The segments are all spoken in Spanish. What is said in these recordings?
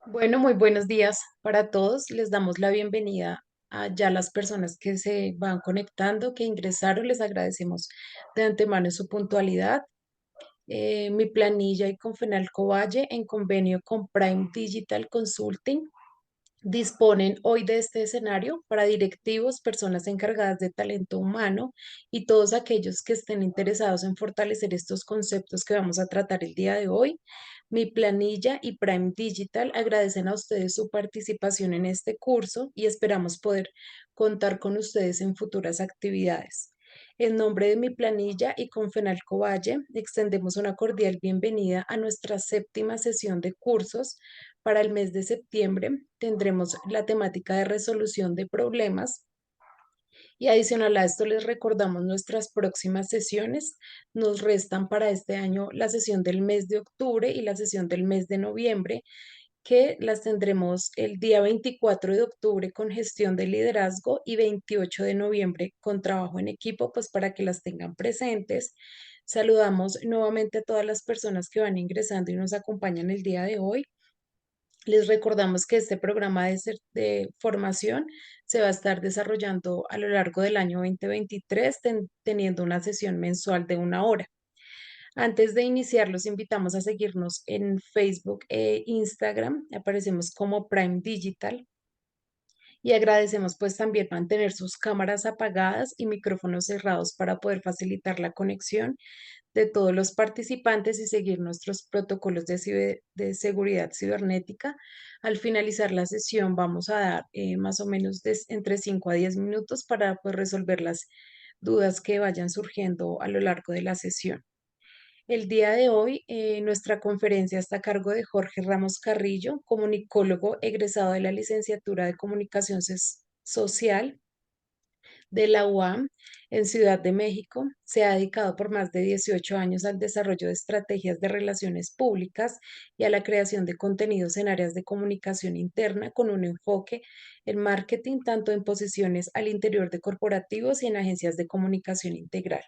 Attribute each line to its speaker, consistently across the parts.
Speaker 1: Bueno, muy buenos días para todos. Les damos la bienvenida a ya las personas que se van conectando, que ingresaron. Les agradecemos de antemano su puntualidad. Mi planilla y con Fenalco Valle en convenio con Prime Digital Consulting disponen hoy de este escenario para directivos, personas encargadas de talento humano y todos aquellos que estén interesados en fortalecer estos conceptos que vamos a tratar el día de hoy. Mi planilla y Prime Digital agradecen a ustedes su participación en este curso y esperamos poder contar con ustedes en futuras actividades. En nombre de mi planilla y con Fenalco Valle, extendemos una cordial bienvenida a nuestra séptima sesión de cursos. Para el mes de septiembre tendremos la temática de resolución de problemas y adicional a esto les recordamos nuestras próximas sesiones. Nos restan para este año la sesión del mes de octubre y la sesión del mes de noviembre, que las tendremos el día 24 de octubre con gestión de liderazgo y 28 de noviembre con trabajo en equipo, pues para que las tengan presentes. Saludamos nuevamente a todas las personas que van ingresando y nos acompañan el día de hoy. Les recordamos que este programa de formación se va a estar desarrollando a lo largo del año 2023, teniendo una sesión mensual de 1 hora. Antes de iniciar, los invitamos a seguirnos en Facebook e Instagram. Aparecemos como Prime Digital y agradecemos pues también mantener sus cámaras apagadas y micrófonos cerrados para poder facilitar la conexión de todos los participantes y seguir nuestros protocolos de seguridad cibernética. Al finalizar la sesión vamos a dar más o menos entre 5 a 10 minutos para pues, resolver las dudas que vayan surgiendo a lo largo de la sesión. El día de hoy, nuestra conferencia está a cargo de Jorge Ramos Carrillo, comunicólogo egresado de la licenciatura de Comunicación Social de la UAM en Ciudad de México. Se ha dedicado por más de 18 años al desarrollo de estrategias de relaciones públicas y a la creación de contenidos en áreas de comunicación interna con un enfoque en marketing, tanto en posiciones al interior de corporativos y en agencias de comunicación integral.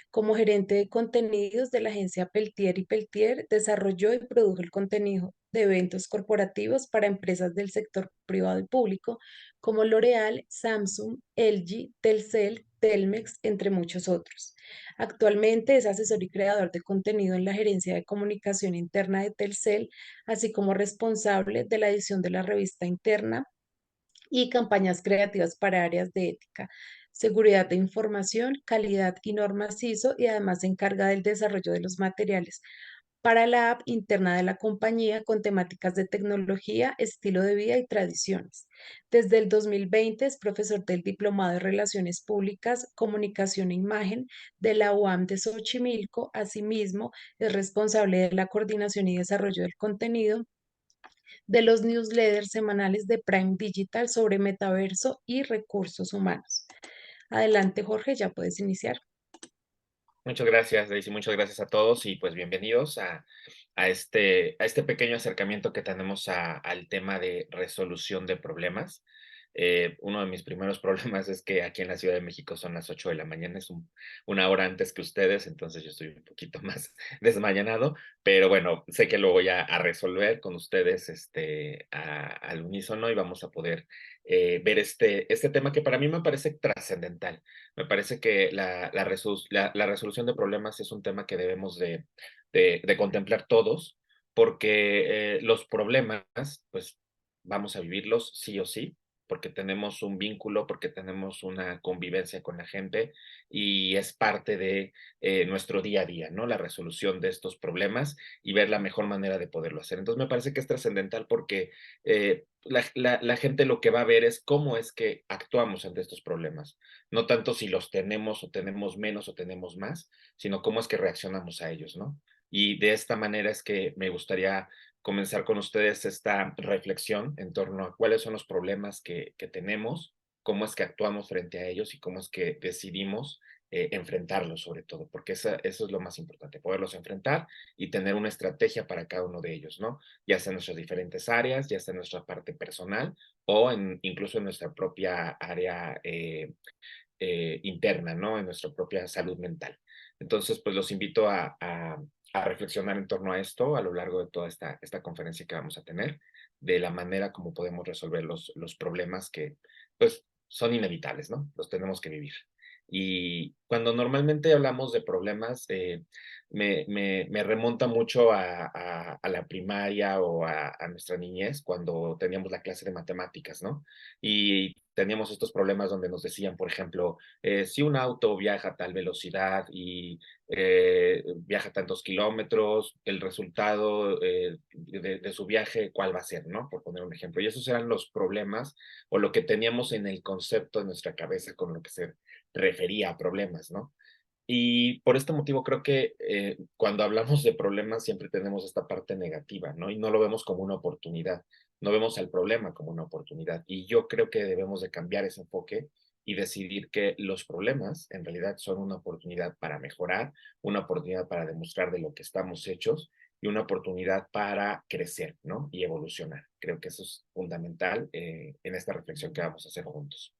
Speaker 1: Como gerente de contenidos de la agencia Peltier y Peltier, desarrolló y produjo el contenido de eventos corporativos para empresas del sector privado y público como L'Oréal, Samsung, LG, Telcel, Telmex, entre muchos otros. Actualmente es asesor y creador de contenido en la gerencia de comunicación interna de Telcel, así como responsable de la edición de la revista interna y campañas creativas para áreas de ética, seguridad de información, calidad y normas ISO, y además se encarga del desarrollo de los materiales para la app interna de la compañía con temáticas de tecnología, estilo de vida y tradiciones. Desde el 2020 es profesor del Diplomado de Relaciones Públicas, Comunicación e Imagen de la UAM de Xochimilco. Asimismo, es responsable de la coordinación y desarrollo del contenido de los newsletters semanales de Prime Digital sobre metaverso y recursos humanos. Adelante, Jorge, ya puedes iniciar.
Speaker 2: Muchas gracias, Daisy. Muchas gracias a todos y pues bienvenidos a este pequeño acercamiento que tenemos al tema de resolución de problemas. Uno de mis primeros problemas es que aquí en la Ciudad de México son las 8 de la mañana, es 1 hora antes que ustedes, entonces yo estoy un poquito más desmañanado, pero bueno, sé que lo voy a resolver con ustedes al unísono y vamos a poder ver este tema que para mí me parece trascendental. Me parece que la resolución de problemas es un tema que debemos de contemplar todos, porque los problemas, pues vamos a vivirlos sí o sí, porque tenemos un vínculo, porque tenemos una convivencia con la gente y es parte de nuestro día a día, ¿no? La resolución de estos problemas y ver la mejor manera de poderlo hacer. Entonces me parece que es trascendental porque la gente lo que va a ver es cómo es que actuamos ante estos problemas, no tanto si los tenemos o tenemos menos o tenemos más, sino cómo es que reaccionamos a ellos, ¿no? Y de esta manera es que me gustaría comenzar con ustedes esta reflexión en torno a cuáles son los problemas que tenemos, cómo es que actuamos frente a ellos y cómo es que decidimos enfrentarlos sobre todo, porque eso es lo más importante, poderlos enfrentar y tener una estrategia para cada uno de ellos, ¿no? Ya sea en nuestras diferentes áreas, ya sea en nuestra parte personal o incluso en nuestra propia área interna, ¿no? En nuestra propia salud mental. Entonces, pues los invito a reflexionar en torno a esto a lo largo de toda esta conferencia que vamos a tener. de la manera como podemos resolver los problemas que, pues, son inevitables, ¿no? Los tenemos que vivir. Y cuando normalmente hablamos de problemas, me remonta mucho a la primaria o a nuestra niñez, cuando teníamos la clase de matemáticas, ¿no? Y teníamos estos problemas donde nos decían, por ejemplo, si un auto viaja a tal velocidad y viaja tantos kilómetros, el resultado de su viaje, ¿cuál va a ser, no? Por poner un ejemplo. Y esos eran los problemas o lo que teníamos en el concepto de nuestra cabeza con lo que se refería a problemas, ¿no? Y por este motivo creo que cuando hablamos de problemas siempre tenemos esta parte negativa, ¿no? Y no lo vemos como una oportunidad, no vemos al problema como una oportunidad. Y yo creo que debemos de cambiar ese enfoque y decidir que los problemas en realidad son una oportunidad para mejorar, una oportunidad para demostrar de lo que estamos hechos y una oportunidad para crecer, ¿no? Y evolucionar. Creo que eso es fundamental en esta reflexión que vamos a hacer juntos.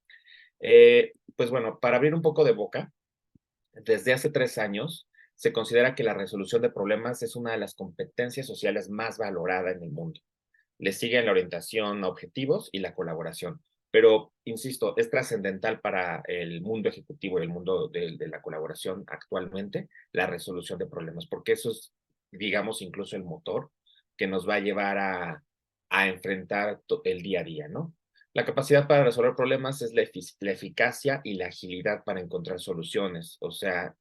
Speaker 2: Pues bueno, para abrir un poco de boca, desde hace 3 años, se considera que la resolución de problemas es una de las competencias sociales más valorada en el mundo. Le siguen la orientación a objetivos y la colaboración. Pero, insisto, es trascendental para el mundo ejecutivo y el mundo de la colaboración actualmente la resolución de problemas, porque eso es, digamos, incluso el motor que nos va a llevar a enfrentar el día a día, ¿no? La capacidad para resolver problemas es la eficacia y la agilidad para encontrar soluciones. O sea,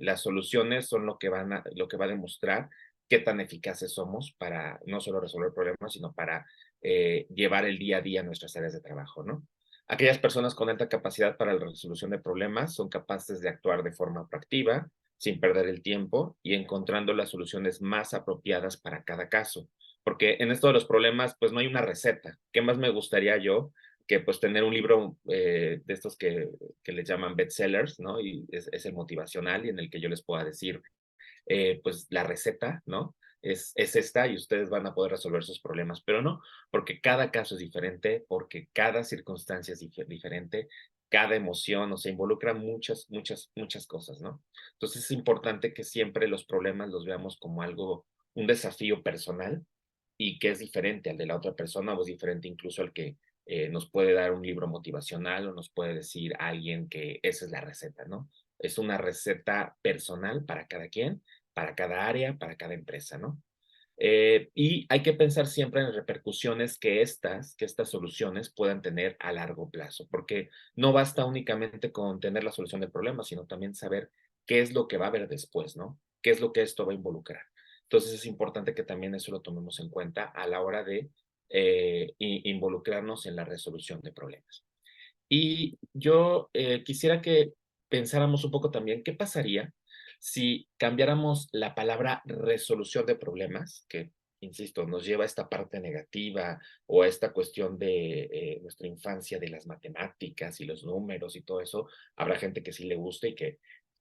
Speaker 2: las soluciones son lo que va a demostrar qué tan eficaces somos para no solo resolver problemas, sino para llevar el día a día nuestras áreas de trabajo, ¿no? Aquellas personas con alta capacidad para la resolución de problemas son capaces de actuar de forma proactiva, sin perder el tiempo y encontrando las soluciones más apropiadas para cada caso. Porque en esto de los problemas, pues no hay una receta. ¿Qué más me gustaría yo que pues tener un libro de estos que les llaman bestsellers, ¿no? Y es el motivacional y en el que yo les pueda decir, pues la receta, ¿no? Es esta y ustedes van a poder resolver sus problemas, pero no, porque cada caso es diferente, porque cada circunstancia es diferente, cada emoción, o sea, involucra muchas, muchas, muchas cosas, ¿no? Entonces es importante que siempre los problemas los veamos como algo, un desafío personal y que es diferente al de la otra persona o es diferente incluso al que nos puede dar un libro motivacional o nos puede decir alguien que esa es la receta, ¿no? Es una receta personal para cada quien, para cada área, para cada empresa, ¿no? Y hay que pensar siempre en las repercusiones que estas soluciones puedan tener a largo plazo, porque no basta únicamente con tener la solución del problema, sino también saber qué es lo que va a haber después, ¿no? ¿Qué es lo que esto va a involucrar? Entonces es importante que también eso lo tomemos en cuenta a la hora de involucrarnos en la resolución de problemas. Y yo quisiera que pensáramos un poco también, ¿qué pasaría si cambiáramos la palabra resolución de problemas, que, insisto, nos lleva a esta parte negativa o a esta cuestión de nuestra infancia, de las matemáticas y los números y todo eso? Habrá gente que sí le guste y que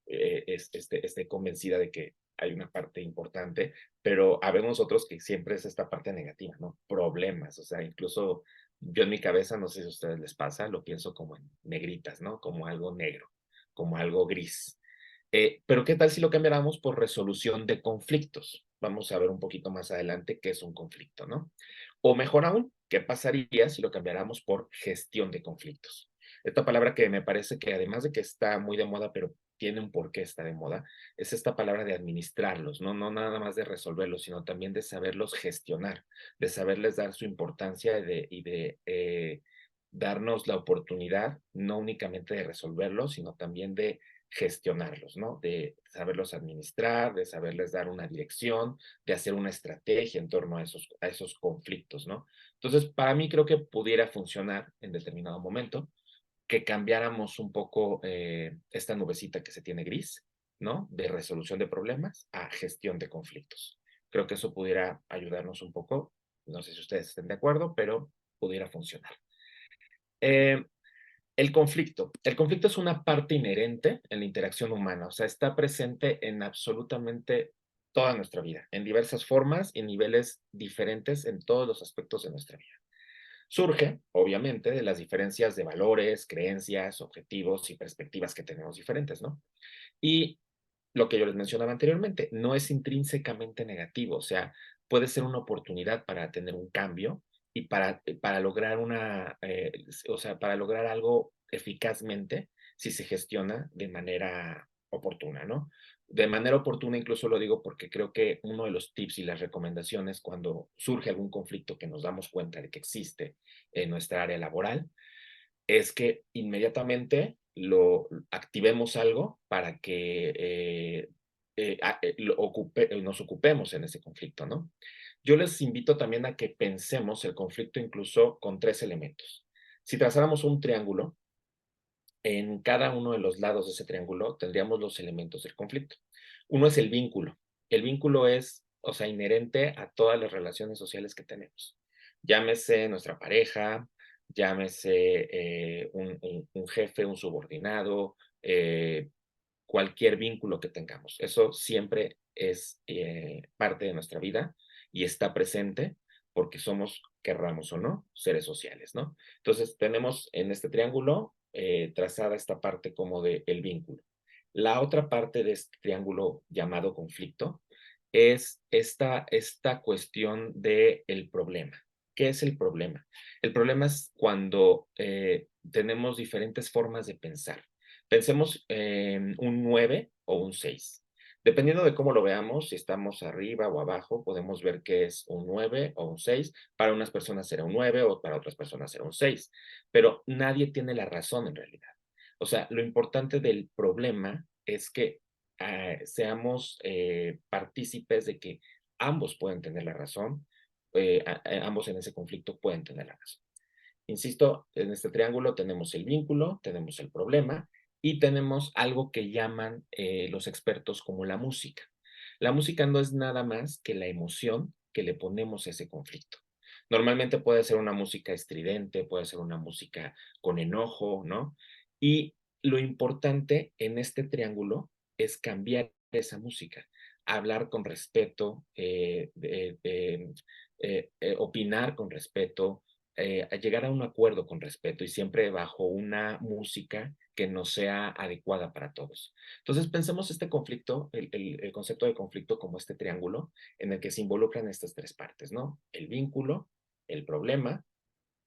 Speaker 2: esté convencida de que hay una parte importante, pero habemos otros que siempre es esta parte negativa, ¿no? Problemas, o sea, incluso yo en mi cabeza, no sé si a ustedes les pasa, lo pienso como en negritas, ¿no? Como algo negro, como algo gris. Pero ¿qué tal si lo cambiáramos por resolución de conflictos? Vamos a ver un poquito más adelante qué es un conflicto, ¿no? O mejor aún, ¿qué pasaría si lo cambiáramos por gestión de conflictos? Esta palabra que me parece que además de que está muy de moda, pero tiene un porqué está de moda, es esta palabra de administrarlos, ¿no? No nada más de resolverlos, sino también de saberlos gestionar, de saberles dar su importancia y de darnos la oportunidad, no únicamente de resolverlos, sino también de gestionarlos, ¿no? De saberlos administrar, de saberles dar una dirección, de hacer una estrategia en torno a esos conflictos, ¿no? Entonces, para mí creo que pudiera funcionar en determinado momento que cambiáramos un poco esta nubecita que se tiene gris, ¿no? De resolución de problemas a gestión de conflictos. Creo que eso pudiera ayudarnos un poco. No sé si ustedes estén de acuerdo, pero pudiera funcionar. Eh, el conflicto. El conflicto es una parte inherente en la interacción humana, o sea, está presente en absolutamente toda nuestra vida, en diversas formas y niveles diferentes en todos los aspectos de nuestra vida. Surge, obviamente, de las diferencias de valores, creencias, objetivos y perspectivas que tenemos diferentes, ¿no? Y lo que yo les mencionaba anteriormente, no es intrínsecamente negativo, o sea, puede ser una oportunidad para tener un cambio y para lograr o sea, para lograr algo eficazmente si se gestiona de manera oportuna, ¿no? De manera oportuna, incluso lo digo porque creo que uno de los tips y las recomendaciones cuando surge algún conflicto que nos damos cuenta de que existe en nuestra área laboral, es que inmediatamente lo activemos algo para que nos ocupemos en ese conflicto, ¿no? Yo les invito también a que pensemos el conflicto incluso con tres elementos. Si trazáramos un triángulo, en cada uno de los lados de ese triángulo tendríamos los elementos del conflicto. Uno es el vínculo. El vínculo es, o sea, inherente a todas las relaciones sociales que tenemos. Llámese nuestra pareja, llámese un jefe, un subordinado, cualquier vínculo que tengamos. Eso siempre es parte de nuestra vida y está presente porque somos, querramos o no, seres sociales, ¿no? Entonces, tenemos en este triángulo trazada esta parte como de el vínculo. La otra parte de este triángulo llamado conflicto es esta cuestión del problema. ¿Qué es el problema? El problema es cuando tenemos diferentes formas de pensar. Pensemos en un 9 o un 6. Dependiendo de cómo lo veamos, si estamos arriba o abajo, podemos ver que es un 9 o un 6. Para unas personas será un 9 o para otras personas será un 6. Pero nadie tiene la razón en realidad. O sea, lo importante del problema es que seamos partícipes de que ambos pueden tener la razón, ambos en ese conflicto pueden tener la razón. Insisto, en este triángulo tenemos el vínculo, tenemos el problema y tenemos algo que llaman los expertos como la música. La música no es nada más que la emoción que le ponemos a ese conflicto. Normalmente puede ser una música estridente, puede ser una música con enojo, ¿no? Y lo importante en este triángulo es cambiar esa música, hablar con respeto, opinar con respeto, a llegar a un acuerdo con respeto y siempre bajo una música que no sea adecuada para todos. Entonces, pensemos este conflicto, el concepto de conflicto como este triángulo en el que se involucran estas tres partes, ¿no? El vínculo, el problema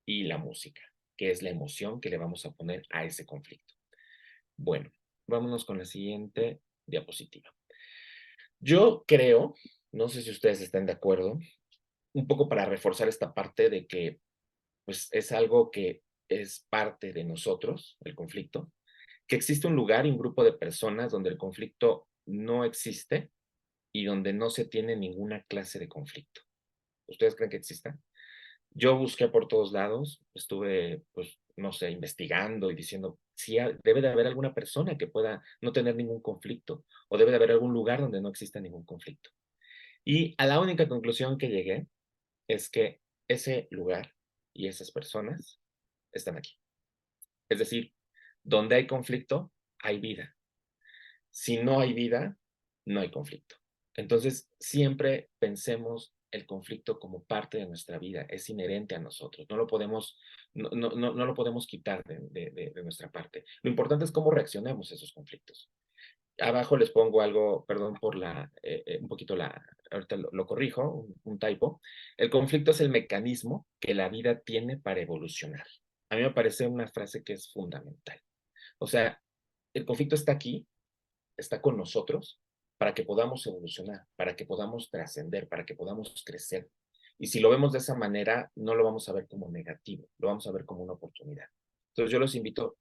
Speaker 2: y la música, que es la emoción que le vamos a poner a ese conflicto. Bueno, vámonos con la siguiente diapositiva. Yo creo, no sé si ustedes están de acuerdo, un poco para reforzar esta parte de que pues es algo que es parte de nosotros, el conflicto, que existe un lugar y un grupo de personas donde el conflicto no existe y donde no se tiene ninguna clase de conflicto. ¿Ustedes creen que exista? Yo busqué por todos lados, estuve, pues, no sé, investigando y diciendo, si debe de haber alguna persona que pueda no tener ningún conflicto o debe de haber algún lugar donde no exista ningún conflicto. Y a la única conclusión que llegué es que ese lugar y esas personas están aquí. Es decir, donde hay conflicto, hay vida. Si no hay vida, no hay conflicto. Entonces, siempre pensemos el conflicto como parte de nuestra vida, es inherente a nosotros, no lo podemos quitar de nuestra parte. Lo importante es cómo reaccionemos a esos conflictos. Abajo les pongo algo, perdón por un poquito ahorita lo corrijo, un typo. El conflicto es el mecanismo que la vida tiene para evolucionar. A mí me parece una frase que es fundamental. O sea, el conflicto está aquí, está con nosotros para que podamos evolucionar, para que podamos trascender, para que podamos crecer. Y si lo vemos de esa manera, no lo vamos a ver como negativo, lo vamos a ver como una oportunidad. Entonces yo los invito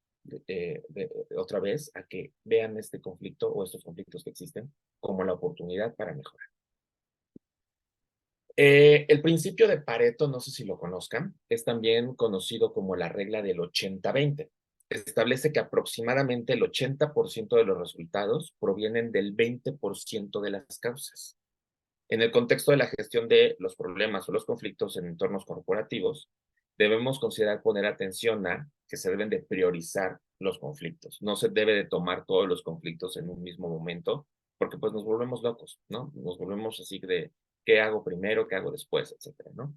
Speaker 2: otra vez a que vean este conflicto o estos conflictos que existen como la oportunidad para mejorar. El principio de Pareto, no sé si lo conozcan, es también conocido como la regla del 80-20. Establece que aproximadamente el 80% de los resultados provienen del 20% de las causas. En el contexto de la gestión de los problemas o los conflictos en entornos corporativos, debemos considerar poner atención a que se deben de priorizar los conflictos. No se debe de tomar todos los conflictos en un mismo momento, porque pues nos volvemos locos, ¿no? Nos volvemos así de qué hago primero, qué hago después, etcétera, ¿no?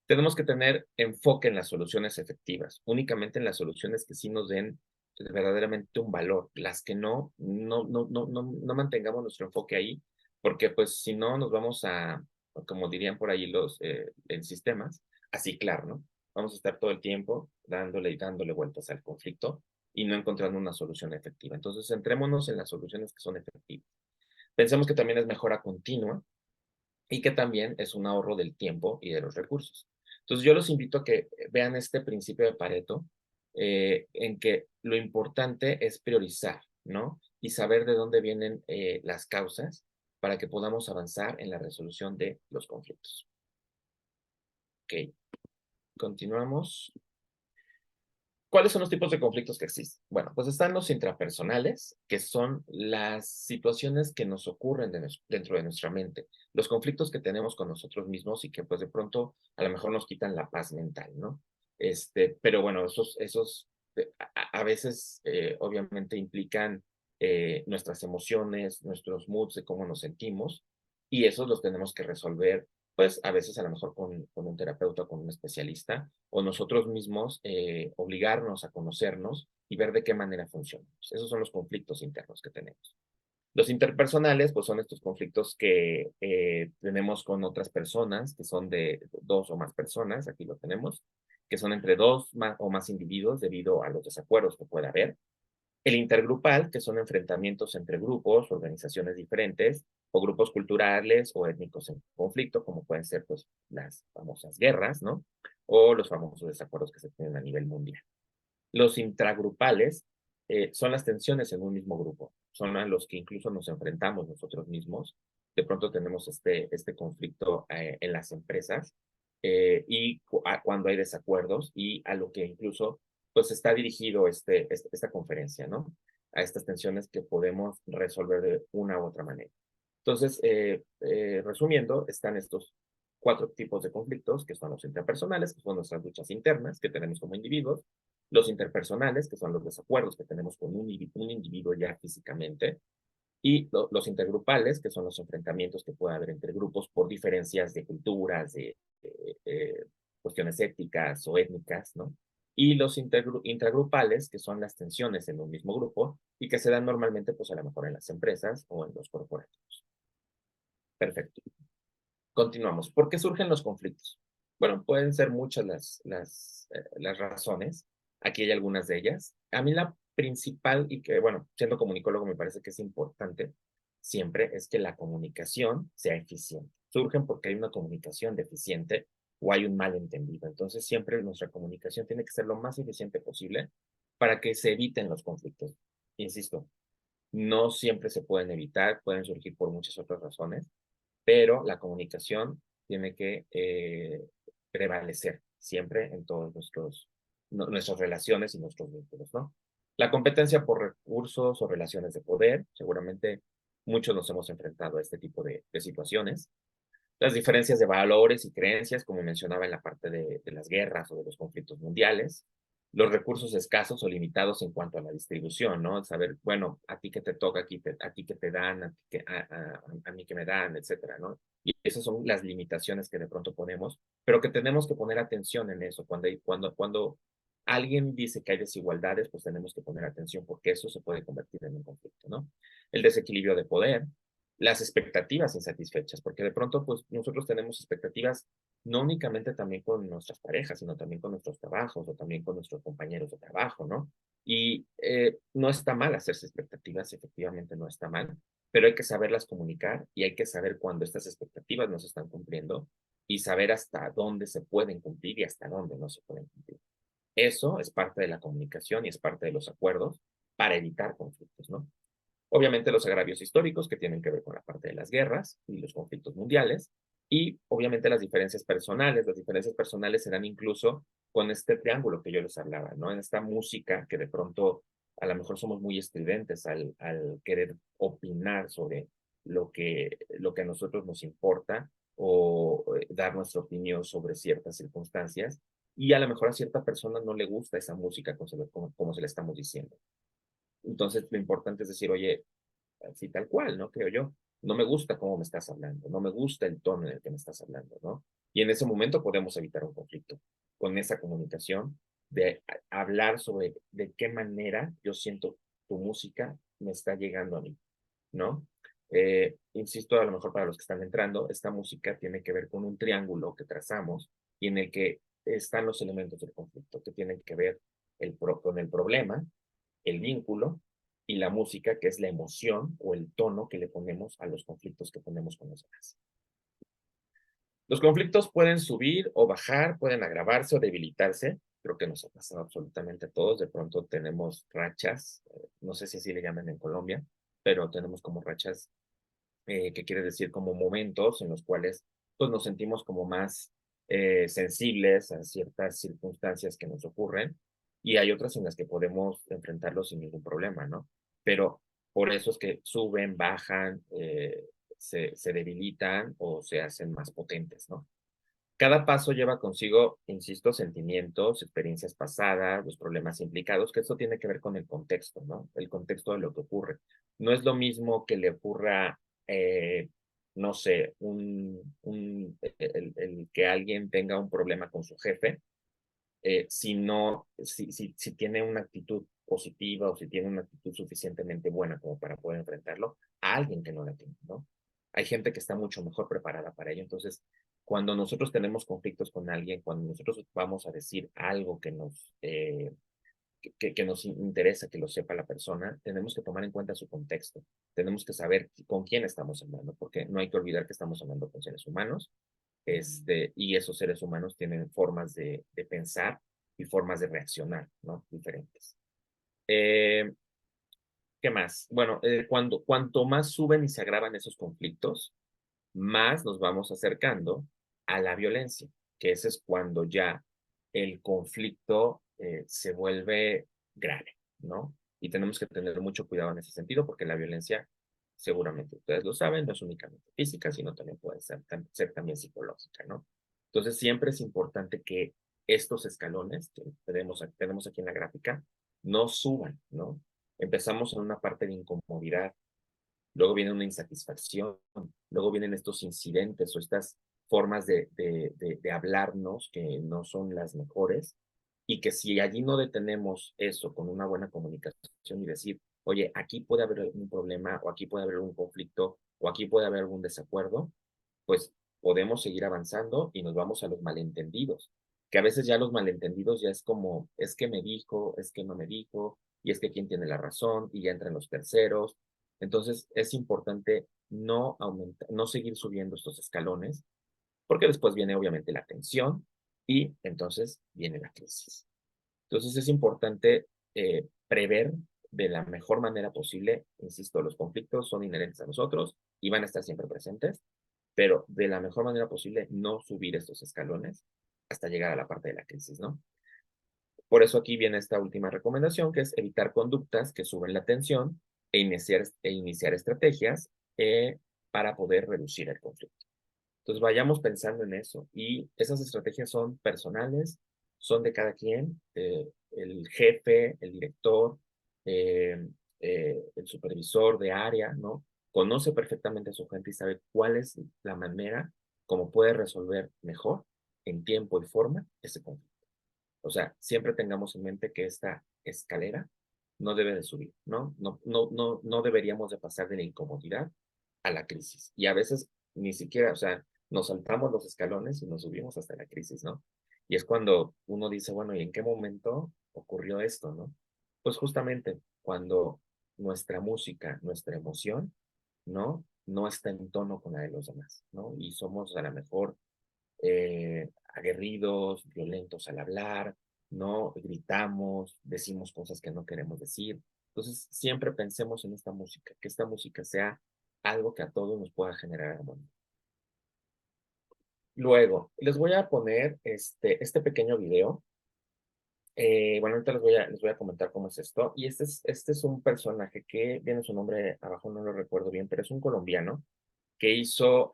Speaker 2: Tenemos que tener enfoque en las soluciones efectivas, únicamente en las soluciones que sí nos den verdaderamente un valor. Las que no mantengamos nuestro enfoque ahí, porque pues si no nos vamos a, como dirían por ahí los en sistemas, aciclar, ¿no? Vamos a estar todo el tiempo dándole y dándole vueltas al conflicto y no encontrando una solución efectiva. Entonces, centrémonos en las soluciones que son efectivas. Pensemos que también es mejora continua y que también es un ahorro del tiempo y de los recursos. Entonces, yo los invito a que vean este principio de Pareto, en que lo importante es priorizar, ¿no? Y saber de dónde vienen las causas para que podamos avanzar en la resolución de los conflictos. Ok, continuamos. ¿Cuáles son los tipos de conflictos que existen? Bueno, pues están los intrapersonales, que son las situaciones que nos ocurren dentro de nuestra mente, los conflictos que tenemos con nosotros mismos y que pues de pronto a lo mejor nos quitan la paz mental, ¿no? Pero bueno, esos a veces obviamente implican nuestras emociones, nuestros moods de cómo nos sentimos y esos los tenemos que resolver pues a veces a lo mejor con un terapeuta o con un especialista, o nosotros mismos obligarnos a conocernos y ver de qué manera funcionamos. Esos son los conflictos internos que tenemos. Los interpersonales, pues son estos conflictos que tenemos con otras personas, que son de dos o más personas, aquí lo tenemos, que son entre dos o más individuos debido a los desacuerdos que pueda haber. El intergrupal, que son enfrentamientos entre grupos, organizaciones diferentes, o grupos culturales o étnicos en conflicto, como pueden ser pues, las famosas guerras, ¿no? O los famosos desacuerdos que se tienen a nivel mundial. Los intragrupales son las tensiones en un mismo grupo, son a los que incluso nos enfrentamos nosotros mismos. De pronto tenemos este conflicto en las empresas y cuando hay desacuerdos y a lo que incluso pues está dirigido esta conferencia, ¿no? A estas tensiones que podemos resolver de una u otra manera. Entonces, resumiendo, están estos cuatro tipos de conflictos, que son los interpersonales, que son nuestras luchas internas que tenemos como individuos, los interpersonales, que son los desacuerdos que tenemos con un individuo ya físicamente, y los intergrupales, que son los enfrentamientos que puede haber entre grupos por diferencias de culturas, de cuestiones éticas o étnicas, ¿no? Y los intragrupales, que son las tensiones en un mismo grupo y que se dan normalmente, pues a lo mejor en las empresas o en los corporativos. Perfecto. Continuamos. ¿Por qué surgen los conflictos? Bueno, pueden ser muchas las razones. Aquí hay algunas de ellas. A mí la principal y que, bueno, siendo comunicólogo me parece que es importante siempre es que la comunicación sea eficiente. Surgen porque hay una comunicación deficiente o hay un malentendido. Entonces, siempre nuestra comunicación tiene que ser lo más eficiente posible para que se eviten los conflictos. Insisto, no siempre se pueden evitar, pueden surgir por muchas otras razones, pero la comunicación tiene que prevalecer siempre en todos nuestras relaciones y nuestros vínculos, ¿no? La competencia por recursos o relaciones de poder, seguramente muchos nos hemos enfrentado a este tipo de situaciones. Las diferencias de valores y creencias, como mencionaba en la parte de las guerras o de los conflictos mundiales, los recursos escasos o limitados en cuanto a la distribución, ¿no? Saber, bueno, a ti que te toca, a ti que te dan, a mí que me dan, etcétera, ¿no? Y esas son las limitaciones que de pronto ponemos, pero que tenemos que poner atención en eso. Cuando alguien dice que hay desigualdades, pues tenemos que poner atención porque eso se puede convertir en un conflicto, ¿no? El desequilibrio de poder, las expectativas insatisfechas, porque de pronto, pues nosotros tenemos expectativas no únicamente también con nuestras parejas, sino también con nuestros trabajos o también con nuestros compañeros de trabajo, ¿no? Y no está mal hacerse expectativas, efectivamente no está mal, pero hay que saberlas comunicar y hay que saber cuándo estas expectativas no se están cumpliendo y saber hasta dónde se pueden cumplir y hasta dónde no se pueden cumplir. Eso es parte de la comunicación y es parte de los acuerdos para evitar conflictos, ¿no? Obviamente los agravios históricos que tienen que ver con la parte de las guerras y los conflictos mundiales, y obviamente las diferencias personales. Las diferencias personales se dan incluso con este triángulo que yo les hablaba, ¿no? En esta música que de pronto a lo mejor somos muy estridentes al querer opinar sobre lo que a nosotros nos importa o dar nuestra opinión sobre ciertas circunstancias, y a lo mejor a cierta persona no le gusta esa música como se le estamos diciendo. Entonces, lo importante es decir, oye, así tal cual, ¿no? Creo yo. No me gusta cómo me estás hablando, no me gusta el tono en el que me estás hablando, ¿no? Y en ese momento podemos evitar un conflicto con esa comunicación de hablar sobre de qué manera yo siento tu música me está llegando a mí, ¿no? Insisto, a lo mejor para los que están entrando, esta música tiene que ver con un triángulo que trazamos y en el que están los elementos del conflicto que tienen que ver con el problema, el vínculo y la música, que es la emoción o el tono que le ponemos a los conflictos que ponemos con los demás. Los conflictos pueden subir o bajar, pueden agravarse o debilitarse. Creo que nos ha pasado absolutamente a todos. De pronto tenemos rachas, no sé si así le llaman en Colombia, pero tenemos como rachas, que quiere decir como momentos en los cuales pues, nos sentimos como más sensibles a ciertas circunstancias que nos ocurren, y hay otras en las que podemos enfrentarlos sin ningún problema, ¿no? Pero por eso es que suben, bajan, se debilitan o se hacen más potentes, ¿no? Cada paso lleva consigo, insisto, sentimientos, experiencias pasadas, los problemas implicados, que eso tiene que ver con el contexto, ¿no? El contexto de lo que ocurre. No es lo mismo que le ocurra, no sé, el que alguien tenga un problema con su jefe, si no, si tiene una actitud positiva o si tiene una actitud suficientemente buena como para poder enfrentarlo, a alguien que no la tiene, ¿no? Hay gente que está mucho mejor preparada para ello. Entonces, cuando nosotros tenemos conflictos con alguien, cuando nosotros vamos a decir algo que nos interesa que lo sepa la persona, tenemos que tomar en cuenta su contexto. Tenemos que saber con quién estamos hablando, porque no hay que olvidar que estamos hablando con seres humanos, y esos seres humanos tienen formas de pensar y formas de reaccionar, ¿no? Diferentes. Eh, ¿Qué más? Bueno, cuanto más suben y se agravan esos conflictos, más nos vamos acercando a la violencia, que ese es cuando ya el conflicto se vuelve grave, ¿no? Y tenemos que tener mucho cuidado en ese sentido, porque la violencia, seguramente ustedes lo saben, no es únicamente física, sino también puede ser también psicológica, ¿no? Entonces, siempre es importante que estos escalones que tenemos aquí en la gráfica no suban, ¿no? Empezamos en una parte de incomodidad, luego viene una insatisfacción, luego vienen estos incidentes o estas formas de hablarnos que no son las mejores, y que si allí no detenemos eso con una buena comunicación y decir, oye, aquí puede haber un problema o aquí puede haber un conflicto o aquí puede haber algún desacuerdo, pues podemos seguir avanzando y nos vamos a los malentendidos, que a veces ya los malentendidos ya es como, es que me dijo, es que no me dijo, y es que quién tiene la razón, y ya entran los terceros. Entonces es importante no aumentar, no seguir subiendo estos escalones, porque después viene obviamente la tensión y entonces viene la crisis. Entonces es importante prever de la mejor manera posible. Insisto, los conflictos son inherentes a nosotros y van a estar siempre presentes, pero de la mejor manera posible no subir estos escalones hasta llegar a la parte de la crisis, ¿no? Por eso aquí viene esta última recomendación, que es evitar conductas que suben la tensión e iniciar estrategias para poder reducir el conflicto. Entonces vayamos pensando en eso, y esas estrategias son personales, son de cada quien, el jefe, el director, eh, el supervisor de área, ¿no? Conoce perfectamente a su gente y sabe cuál es la manera como puede resolver mejor, en tiempo y forma, ese conflicto. O sea, siempre tengamos en mente que esta escalera no debe de subir, ¿no? No deberíamos de pasar de la incomodidad a la crisis. Y a veces ni siquiera, o sea, nos saltamos los escalones y nos subimos hasta la crisis, ¿no? Y es cuando uno dice, bueno, ¿y en qué momento ocurrió esto, no? Pues justamente cuando nuestra música, nuestra emoción, ¿no? No está en tono con la de los demás, ¿no? Y somos a lo mejor aguerridos, violentos al hablar, ¿no? Gritamos, decimos cosas que no queremos decir. Entonces, siempre pensemos en esta música, que esta música sea algo que a todos nos pueda generar armonía. Luego, les voy a poner este pequeño video. Bueno, ahorita les voy a comentar cómo es esto. Y este es un personaje que viene su nombre abajo, no lo recuerdo bien, pero es un colombiano que hizo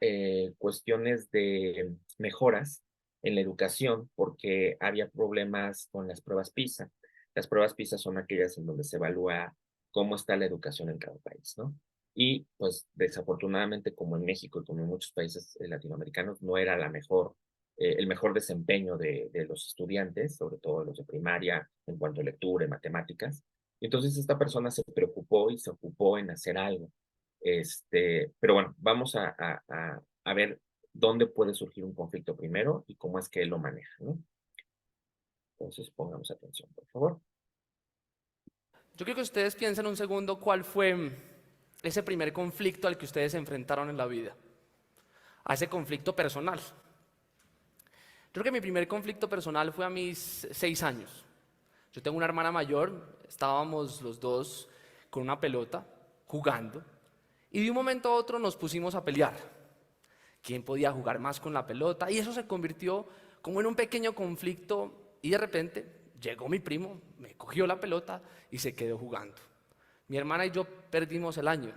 Speaker 2: cuestiones de mejoras en la educación porque había problemas con las pruebas PISA. Las pruebas PISA son aquellas en donde se evalúa cómo está la educación en cada país, ¿no? Y pues desafortunadamente, como en México y como en muchos países latinoamericanos, no era el mejor desempeño de los estudiantes, sobre todo los de primaria, en cuanto a lectura y matemáticas. Entonces esta persona se preocupó y se ocupó en hacer algo. Pero bueno, vamos a ver dónde puede surgir un conflicto primero y cómo es que él lo maneja, ¿no? Entonces, pongamos atención, por favor.
Speaker 3: Yo creo que ustedes piensen un segundo cuál fue ese primer conflicto al que ustedes se enfrentaron en la vida, a ese conflicto personal. Creo que mi primer conflicto personal fue a mis 6 años. Yo tengo una hermana mayor, estábamos los dos con una pelota jugando y de un momento a otro nos pusimos a pelear. ¿Quién podía jugar más con la pelota? Y eso se convirtió como en un pequeño conflicto y de repente llegó mi primo, me cogió la pelota y se quedó jugando. Mi hermana y yo perdimos el año,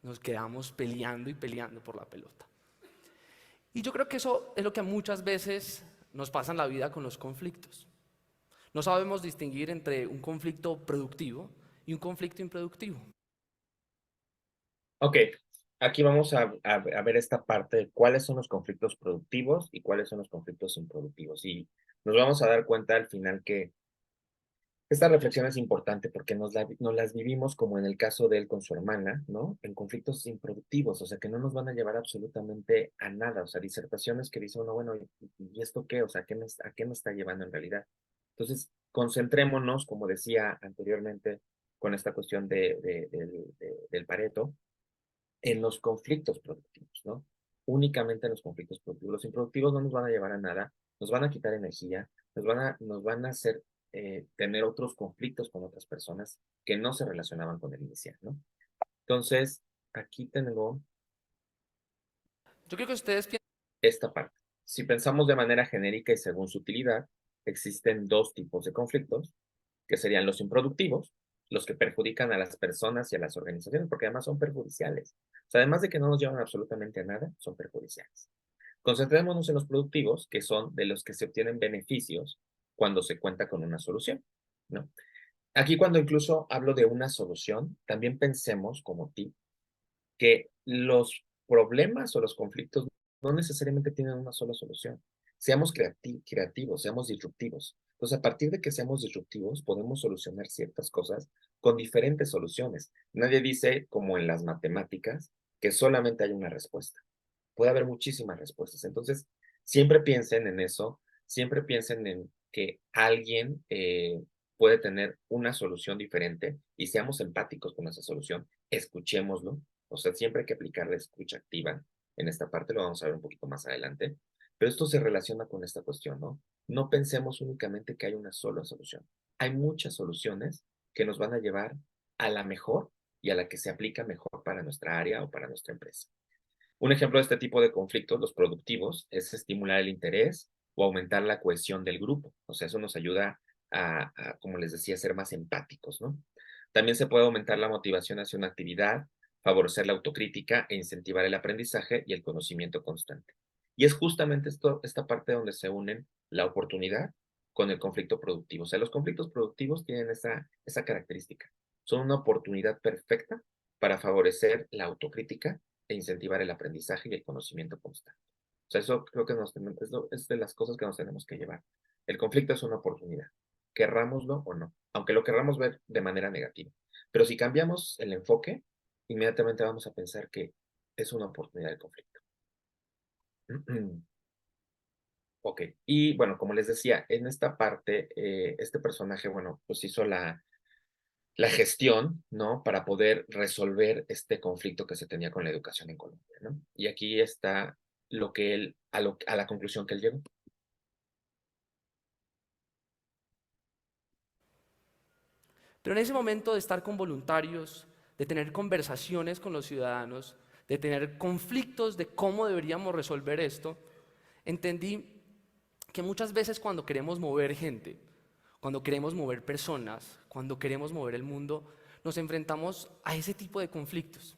Speaker 3: nos quedamos peleando y peleando por la pelota. Y yo creo que eso es lo que muchas veces nos pasa en la vida con los conflictos. No sabemos distinguir entre un conflicto productivo y un conflicto improductivo.
Speaker 2: Ok, aquí vamos a ver esta parte de cuáles son los conflictos productivos y cuáles son los conflictos improductivos. Y nos vamos a dar cuenta al final que esta reflexión es importante porque nos las vivimos como en el caso de él con su hermana, ¿no? En conflictos improductivos, o sea, que no nos van a llevar absolutamente a nada, o sea, disertaciones que dice uno, bueno, ¿y esto qué? O sea, ¿a qué me está llevando en realidad? Entonces, concentrémonos, como decía anteriormente, con esta cuestión del Pareto, en los conflictos productivos, ¿no? Únicamente en los conflictos productivos. Los improductivos no nos van a llevar a nada, nos van a quitar energía, nos van a hacer tener otros conflictos con otras personas que no se relacionaban con el inicial, ¿no? Entonces, aquí tengo
Speaker 3: Yo creo que ustedes piensan.
Speaker 2: esta parte. Si pensamos de manera genérica y según su utilidad, existen dos tipos de conflictos, que serían los improductivos, los que perjudican a las personas y a las organizaciones, porque además son perjudiciales. O sea, además de que no nos llevan absolutamente a nada, son perjudiciales. Concentrémonos en los productivos, que son de los que se obtienen beneficios cuando se cuenta con una solución, ¿no? Aquí cuando incluso hablo de una solución, también pensemos como tip que los problemas o los conflictos no necesariamente tienen una sola solución. Seamos creativos, seamos disruptivos. Entonces, a partir de que seamos disruptivos, podemos solucionar ciertas cosas con diferentes soluciones. Nadie dice, como en las matemáticas, que solamente hay una respuesta. Puede haber muchísimas respuestas. Entonces, siempre piensen en eso, siempre piensen en que alguien puede tener una solución diferente y seamos empáticos con esa solución, escuchémoslo. O sea, siempre hay que aplicar la escucha activa. En esta parte lo vamos a ver un poquito más adelante. Pero esto se relaciona con esta cuestión, ¿no? No pensemos únicamente que hay una sola solución. Hay muchas soluciones que nos van a llevar a la mejor y a la que se aplica mejor para nuestra área o para nuestra empresa. Un ejemplo de este tipo de conflictos, los productivos, es estimular el interés o aumentar la cohesión del grupo. O sea, eso nos ayuda como les decía, a ser más empáticos, ¿no? También se puede aumentar la motivación hacia una actividad, favorecer la autocrítica e incentivar el aprendizaje y el conocimiento constante. Y es justamente esta parte donde se unen la oportunidad con el conflicto productivo. O sea, los conflictos productivos tienen esa característica. Son una oportunidad perfecta para favorecer la autocrítica e incentivar el aprendizaje y el conocimiento constante. O sea, eso creo que es de las cosas que nos tenemos que llevar. El conflicto es una oportunidad, querrámoslo o no, aunque lo querramos ver de manera negativa. Pero si cambiamos el enfoque, inmediatamente vamos a pensar que es una oportunidad de conflicto. Ok, y bueno, como les decía, en esta parte, este personaje, bueno, pues hizo la gestión, ¿no? Para poder resolver este conflicto que se tenía con la educación en Colombia, ¿no? Y aquí está lo que él, a la conclusión que él llegó.
Speaker 3: Pero en ese momento de estar con voluntarios, de tener conversaciones con los ciudadanos, de tener conflictos de cómo deberíamos resolver esto, entendí que muchas veces cuando queremos mover gente, cuando queremos mover personas, cuando queremos mover el mundo, nos enfrentamos a ese tipo de conflictos.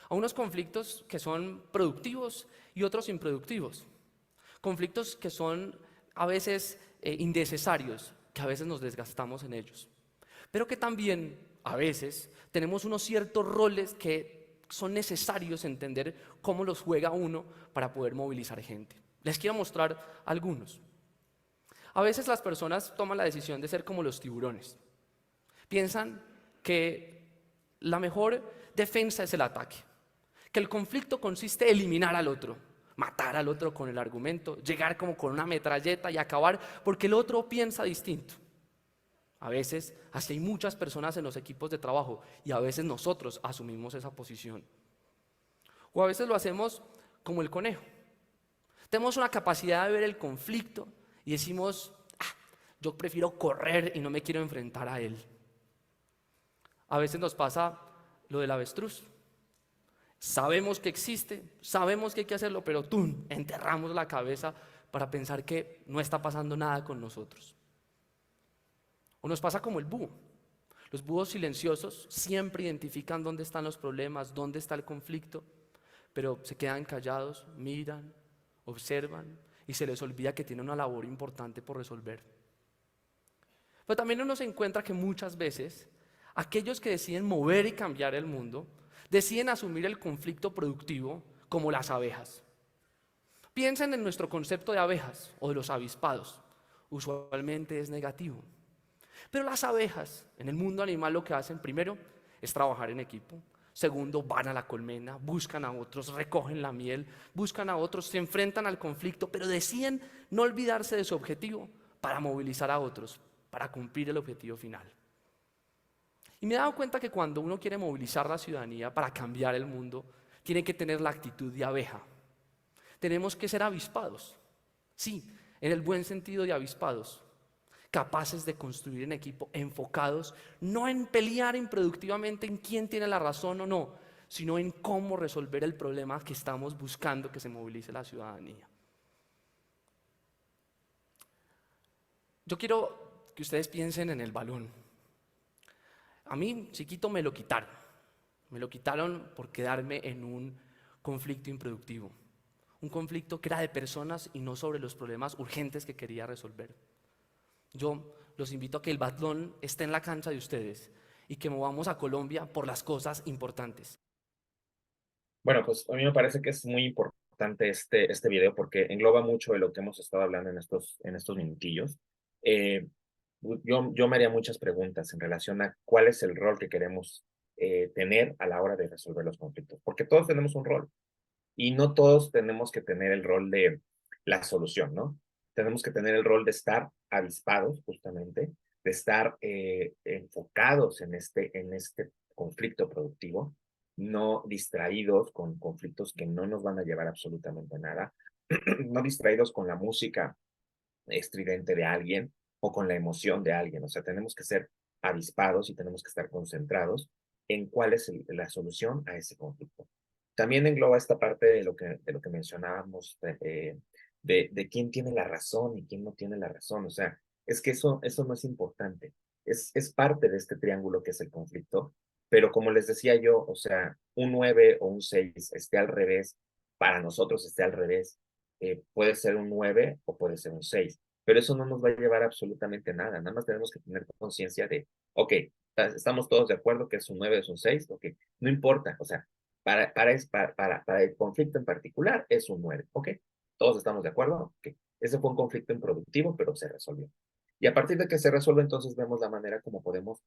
Speaker 3: A unos conflictos que son productivos y otros improductivos. Conflictos que son a veces innecesarios, que a veces nos desgastamos en ellos. Pero que también a veces tenemos unos ciertos roles que son necesarios entender cómo los juega uno para poder movilizar gente. Les quiero mostrar algunos. A veces las personas toman la decisión de ser como los tiburones. Piensan que la mejor defensa es el ataque, que el conflicto consiste en eliminar al otro, matar al otro con el argumento, llegar como con una metralleta y acabar porque el otro piensa distinto. A veces, así hay muchas personas en los equipos de trabajo y a veces nosotros asumimos esa posición. O a veces lo hacemos como el conejo. Tenemos una capacidad de ver el conflicto y decimos, yo prefiero correr y no me quiero enfrentar a él. A veces nos pasa lo del avestruz. Sabemos que existe, sabemos que hay que hacerlo, pero ¡tum!, enterramos la cabeza para pensar que no está pasando nada con nosotros. O nos pasa como el búho. Los búhos silenciosos siempre identifican dónde están los problemas, dónde está el conflicto, pero se quedan callados, miran, observan y se les olvida que tienen una labor importante por resolver. Pero también uno se encuentra que muchas veces aquellos que deciden mover y cambiar el mundo deciden asumir el conflicto productivo como las abejas. Piensen en nuestro concepto de abejas o de los avispados. Usualmente es negativo. Pero las abejas en el mundo animal lo que hacen primero es trabajar en equipo. Segundo, van a la colmena, buscan a otros, recogen la miel, buscan a otros, se enfrentan al conflicto, pero deciden no olvidarse de su objetivo para movilizar a otros, para cumplir el objetivo final. Y me he dado cuenta que cuando uno quiere movilizar la ciudadanía para cambiar el mundo, tiene que tener la actitud de abeja. Tenemos que ser avispados, sí, en el buen sentido de avispados, capaces de construir en equipo, enfocados no en pelear improductivamente en quién tiene la razón o no, sino en cómo resolver el problema que estamos buscando que se movilice la ciudadanía. Yo quiero que ustedes piensen en el balón. A mí, chiquito, me lo quitaron. Me lo quitaron por quedarme en un conflicto improductivo. Un conflicto que era de personas y no sobre los problemas urgentes que quería resolver. Yo los invito a que el balón esté en la cancha de ustedes y que movamos a Colombia por las cosas importantes.
Speaker 2: Bueno, pues a mí me parece que es muy importante este video porque engloba mucho de lo que hemos estado hablando en estos minutillos. Eh, yo me haría muchas preguntas en relación a cuál es el rol que queremos tener a la hora de resolver los conflictos, porque todos tenemos un rol y no todos tenemos que tener el rol de la solución, ¿no? Tenemos que tener el rol de estar avispados, justamente, de estar enfocados en este conflicto productivo, no distraídos con conflictos que no nos van a llevar absolutamente a nada, no distraídos con la música estridente de alguien o con la emoción de alguien. O sea, tenemos que ser avispados y tenemos que estar concentrados en cuál es la solución a ese conflicto. También engloba esta parte de lo que mencionábamos, de quién tiene la razón y quién no tiene la razón. O sea, es que eso no es importante. Es parte de este triángulo que es el conflicto, pero como les decía yo, o sea, un 9 o un 6 esté al revés, para nosotros esté al revés, puede ser un 9 o puede ser un 6, pero eso no nos va a llevar absolutamente nada. Nada más tenemos que tener conciencia de, ok, estamos todos de acuerdo que es un 9, es un 6, ok, no importa, o sea, para el conflicto en particular es un 9, ok, todos estamos de acuerdo, ok, ese fue un conflicto improductivo, pero se resolvió. Y a partir de que se resuelve, entonces vemos la manera como podemos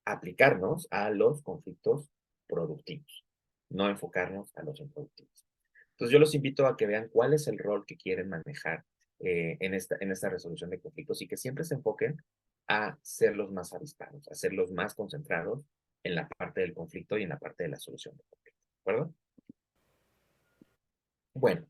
Speaker 2: aplicarnos a los conflictos productivos, no enfocarnos a los improductivos. Entonces yo los invito a que vean cuál es el rol que quieren manejar en esta resolución de conflictos y que siempre se enfoquen a ser los más avispados, a ser los más concentrados en la parte del conflicto y en la parte de la solución del conflicto. ¿De acuerdo? Bueno,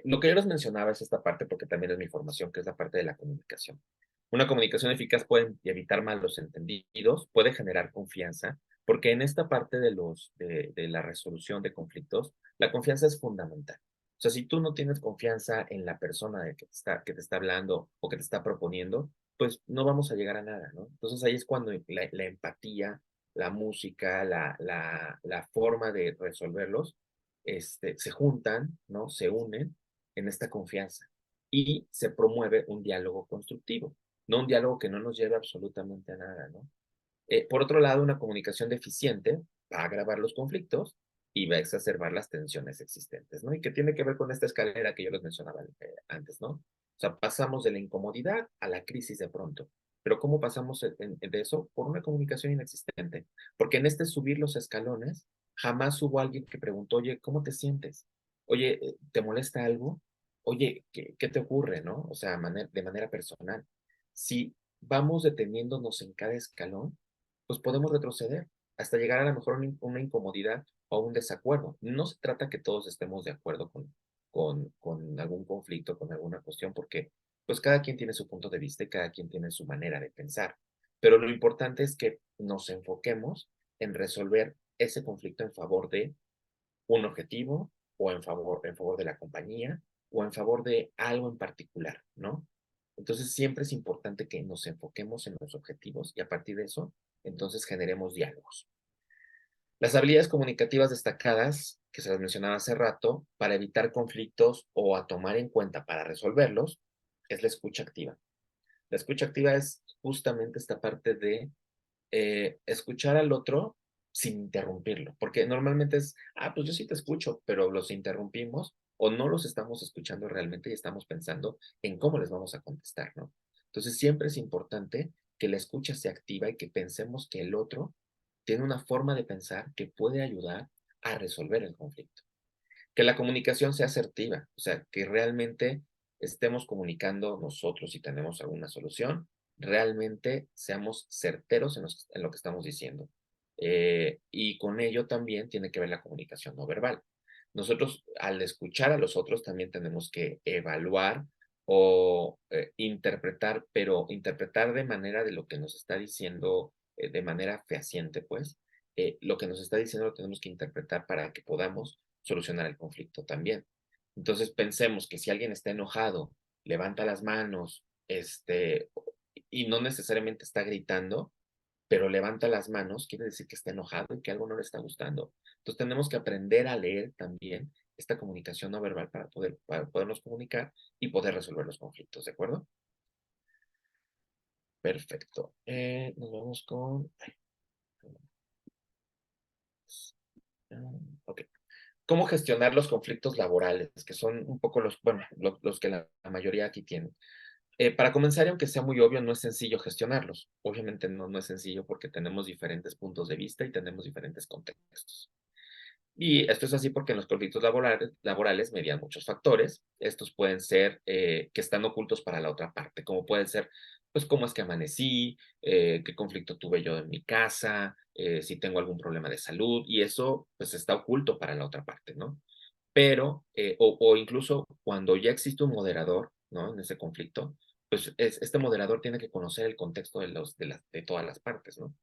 Speaker 2: lo que yo les mencionaba es esta parte porque también es mi formación, que es la parte de la comunicación. Una comunicación eficaz puede evitar malos entendidos, puede generar confianza, porque en esta parte de la resolución de conflictos, la confianza es fundamental. O sea, si tú no tienes confianza en la persona que te está hablando o que te está proponiendo, pues no vamos a llegar a nada, ¿no? Entonces ahí es cuando la empatía, la música, la forma de resolverlos, se juntan, ¿no? Se unen en esta confianza y se promueve un diálogo constructivo, no un diálogo que no nos lleve absolutamente a nada, ¿no? Por otro lado, una comunicación deficiente va a agravar los conflictos y va a exacerbar las tensiones existentes, ¿no? Y que tiene que ver con esta escalera que yo les mencionaba antes, ¿no? O sea, pasamos de la incomodidad a la crisis de pronto. Pero ¿cómo pasamos de eso? Por una comunicación inexistente. Porque en este subir los escalones, jamás hubo alguien que preguntó, oye, ¿cómo te sientes? oye, ¿te molesta algo? Oye, ¿qué te ocurre, no? O sea, de manera personal. Si vamos deteniéndonos en cada escalón, pues podemos retroceder hasta llegar a lo mejor a una incomodidad o un desacuerdo. No se trata que todos estemos de acuerdo con algún conflicto, con alguna cuestión, porque pues cada quien tiene su punto de vista y cada quien tiene su manera de pensar. Pero lo importante es que nos enfoquemos en resolver ese conflicto en favor de un objetivo o en favor de la compañía o en favor de algo en particular, ¿no? Entonces siempre es importante que nos enfoquemos en los objetivos y a partir de eso, entonces generemos diálogos. Las habilidades comunicativas destacadas, que se las mencionaba hace rato, para evitar conflictos o a tomar en cuenta para resolverlos, es la escucha activa. La escucha activa es justamente esta parte de escuchar al otro sin interrumpirlo, porque normalmente es, pues yo sí te escucho, pero los interrumpimos o no los estamos escuchando realmente y estamos pensando en cómo les vamos a contestar, ¿no? Entonces siempre es importante que la escucha sea activa y que pensemos que el otro tiene una forma de pensar que puede ayudar a resolver el conflicto. Que la comunicación sea asertiva, o sea, que realmente estemos comunicando nosotros si tenemos alguna solución, realmente seamos certeros en lo que estamos diciendo. Y con ello también tiene que ver la comunicación no verbal. Nosotros al escuchar a los otros también tenemos que evaluar o interpretar, pero interpretar de manera de lo que nos está diciendo, de manera fehaciente, pues, lo que nos está diciendo lo tenemos que interpretar para que podamos solucionar el conflicto también. Entonces pensemos que si alguien está enojado, levanta las manos, y no necesariamente está gritando, pero levanta las manos, quiere decir que está enojado y que algo no le está gustando. Entonces tenemos que aprender a leer también esta comunicación no verbal para podernos comunicar y poder resolver los conflictos, ¿de acuerdo? Perfecto. Nos vamos con... Ok. ¿Cómo gestionar los conflictos laborales? Que son un poco bueno, los que la mayoría aquí tienen. Para comenzar, y aunque sea muy obvio, no es sencillo gestionarlos. Obviamente no es sencillo porque tenemos diferentes puntos de vista y tenemos diferentes contextos. Y esto es así porque en los conflictos laborales median muchos factores. Estos pueden ser que están ocultos para la otra parte, como pueden ser, pues, cómo es que amanecí, qué conflicto tuve yo en mi casa, si tengo algún problema de salud, y eso, pues, está oculto para la otra parte, ¿no? Pero, o incluso cuando ya existe un moderador, ¿no? En ese conflicto, pues, este moderador tiene que conocer el contexto de todas las partes, ¿no?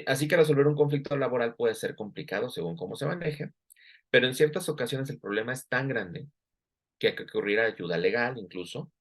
Speaker 2: Así que resolver un conflicto laboral puede ser complicado según cómo se maneje, pero en ciertas ocasiones el problema es tan grande que hay que recurrir a ayuda legal incluso,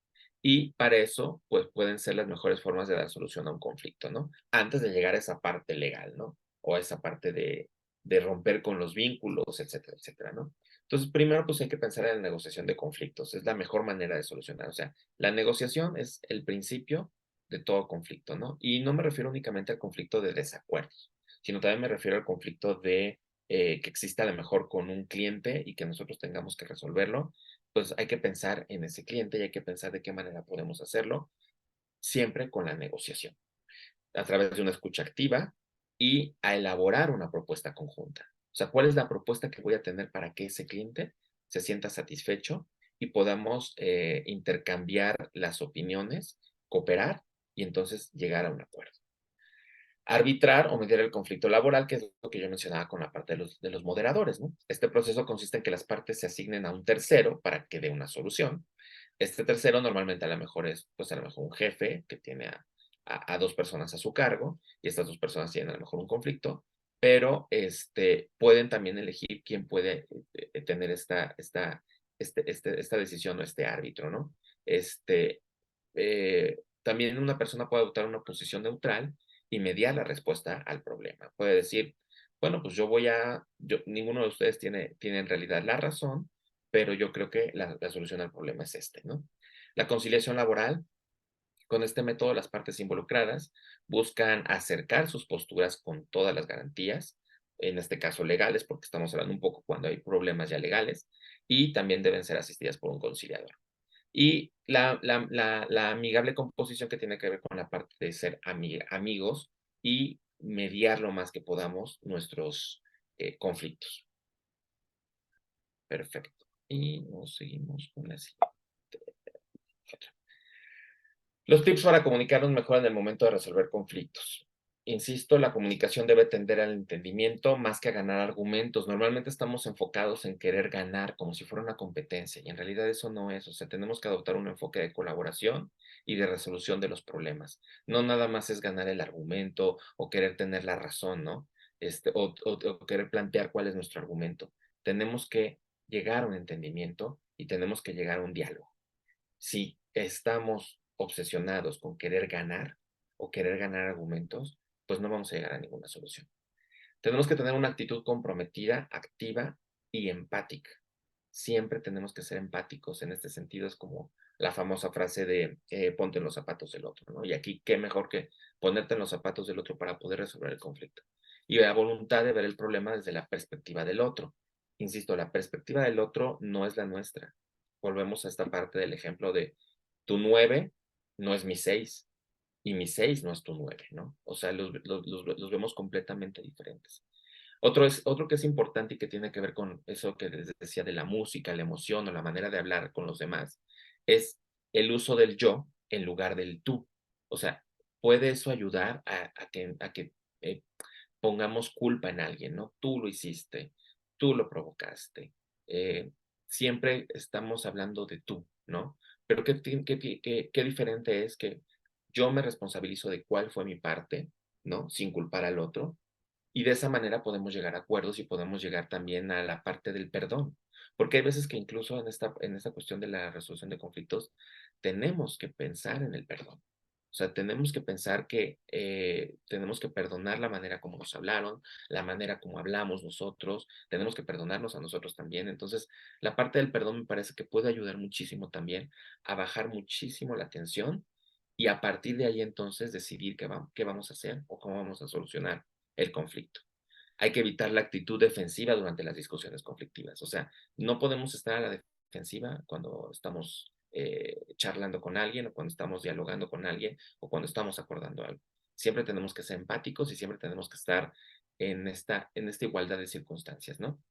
Speaker 2: y para eso, pues pueden ser las mejores formas de dar solución a un conflicto, ¿no? Antes de llegar a esa parte legal, ¿no? O a esa parte de romper con los vínculos, etcétera, etcétera, ¿no? Entonces, primero, pues hay que pensar en la negociación de conflictos, es la mejor manera de solucionar, o sea, la negociación es el principio de todo conflicto, ¿no? Y no me refiero únicamente al conflicto de desacuerdos, sino también me refiero al conflicto de que exista a lo mejor con un cliente y que nosotros tengamos que resolverlo, pues hay que pensar en ese cliente y hay que pensar de qué manera podemos hacerlo, siempre con la negociación, a través de una escucha activa y a elaborar una propuesta conjunta. O sea, ¿cuál es la propuesta que voy a tener para que ese cliente se sienta satisfecho y podamos intercambiar las opiniones, cooperar y entonces llegar a un acuerdo? Arbitrar o mediar el conflicto laboral, que es lo que yo mencionaba con la parte de los moderadores, ¿no? Este proceso consiste en que las partes se asignen a un tercero para que dé una solución. Este tercero normalmente a lo mejor es, pues a lo mejor un jefe que tiene a dos personas a su cargo y estas dos personas tienen a lo mejor un conflicto, pero pueden también elegir quién puede tener esta decisión o este árbitro, ¿no? También una persona puede adoptar una posición neutral y mediar la respuesta al problema. Puede decir, bueno, pues ninguno de ustedes tiene en realidad la razón, pero yo creo que la solución al problema es ¿no? La conciliación laboral, con este método las partes involucradas buscan acercar sus posturas con todas las garantías, en este caso legales, porque estamos hablando un poco cuando hay problemas ya legales, y también deben ser asistidas por un conciliador. Y la amigable composición que tiene que ver con la parte de ser amigos y mediar lo más que podamos nuestros conflictos. Perfecto. Y nos seguimos con la siguiente. Los tips para comunicarnos mejor en el momento de resolver conflictos. Insisto, la comunicación debe tender al entendimiento más que a ganar argumentos. Normalmente estamos enfocados en querer ganar como si fuera una competencia y en realidad eso no es. O sea, tenemos que adoptar un enfoque de colaboración y de resolución de los problemas. No nada más es ganar el argumento o querer tener la razón, ¿no? O querer plantear cuál es nuestro argumento. Tenemos que llegar a un entendimiento y tenemos que llegar a un diálogo. Si estamos obsesionados con querer ganar o querer ganar argumentos, pues no vamos a llegar a ninguna solución. Tenemos que tener una actitud comprometida, activa y empática. Siempre tenemos que ser empáticos en este sentido. Es como la famosa frase de ponte en los zapatos del otro, ¿no? Y aquí, qué mejor que ponerte en los zapatos del otro para poder resolver el conflicto. Y la voluntad de ver el problema desde la perspectiva del otro. Insisto, la perspectiva del otro no es la nuestra. Volvemos a esta parte del ejemplo de tu 9 no es mi 6 y mi 6 no es tu 9, ¿no? O sea, los vemos completamente diferentes. Otro que es importante y que tiene que ver con eso que les decía de la música, la emoción o la manera de hablar con los demás, es el uso del yo en lugar del tú. O sea, puede eso ayudar a que eh, pongamos culpa en alguien, ¿no? Tú lo hiciste, tú lo provocaste. Eh, Siempre estamos hablando de tú, ¿no? Pero qué diferente es que yo me responsabilizo de cuál fue mi parte, ¿no? Sin culpar al otro, y de esa manera podemos llegar a acuerdos y podemos llegar también a la parte del perdón. Porque hay veces que incluso en esta cuestión de la resolución de conflictos, tenemos que pensar en el perdón. O sea, tenemos que pensar que tenemos que perdonar la manera como nos hablaron, la manera como hablamos nosotros, tenemos que perdonarnos a nosotros también. Entonces, la parte del perdón me parece que puede ayudar muchísimo también a bajar muchísimo la tensión y a partir de ahí entonces decidir qué vamos a hacer o cómo vamos a solucionar el conflicto. Hay que evitar la actitud defensiva durante las discusiones conflictivas. O sea, no podemos estar a la defensiva cuando estamos charlando con alguien o cuando estamos dialogando con alguien o cuando estamos acordando algo. Siempre tenemos que ser empáticos y siempre tenemos que estar en esta igualdad de circunstancias, ¿no?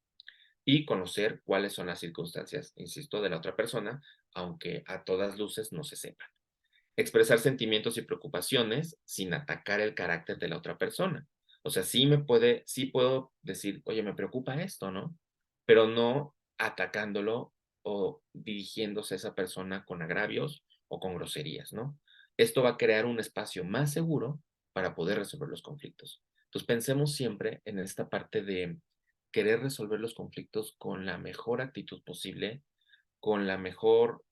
Speaker 2: Y conocer cuáles son las circunstancias, insisto, de la otra persona, aunque a todas luces no se sepan. Expresar sentimientos y preocupaciones sin atacar el carácter de la otra persona. O sea, sí puedo decir, oye, me preocupa esto, ¿no? Pero no atacándolo o dirigiéndose a esa persona con agravios o con groserías, ¿no? Esto va a crear un espacio más seguro para poder resolver los conflictos. Entonces, pensemos siempre en esta parte de querer resolver los conflictos con la mejor actitud posible, con la mejor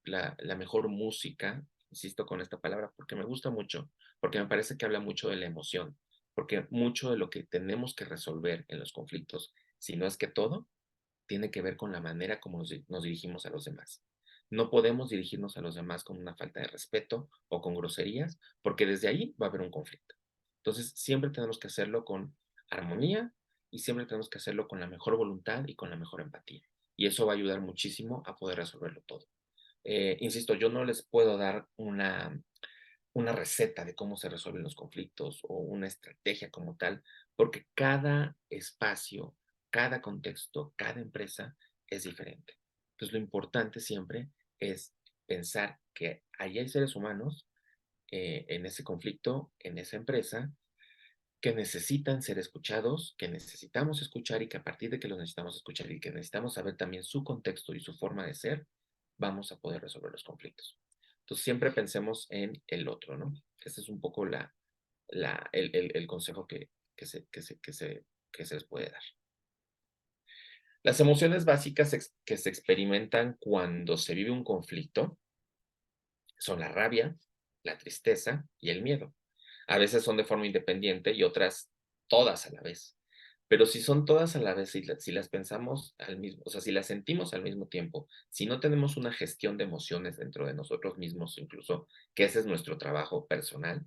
Speaker 2: música, insisto con esta palabra, porque me gusta mucho, porque me parece que habla mucho de la emoción, porque mucho de lo que tenemos que resolver en los conflictos, si no es que todo, tiene que ver con la manera como nos dirigimos a los demás. No podemos dirigirnos a los demás con una falta de respeto o con groserías, porque desde ahí va a haber un conflicto. Entonces, siempre tenemos que hacerlo con armonía y siempre tenemos que hacerlo con la mejor voluntad y con la mejor empatía. Y eso va a ayudar muchísimo a poder resolverlo todo. Insisto, yo no les puedo dar una receta de cómo se resuelven los conflictos o una estrategia como tal, porque cada espacio, cada contexto, cada empresa es diferente. Entonces, lo importante siempre es pensar que ahí hay seres humanos en ese conflicto, en esa empresa, que necesitan ser escuchados, que necesitamos escuchar y que a partir de que los necesitamos escuchar y que necesitamos saber también su contexto y su forma de ser, vamos a poder resolver los conflictos. Entonces, siempre pensemos en el otro, ¿no? Ese es un poco el consejo que se les puede dar. Las emociones básicas que se experimentan cuando se vive un conflicto son la rabia, la tristeza y el miedo. A veces son de forma independiente y otras todas a la vez. Pero si son todas a la vez, si las pensamos al mismo, o sea, si las sentimos al mismo tiempo, si no tenemos una gestión de emociones dentro de nosotros mismos, incluso, que ese es nuestro trabajo personal,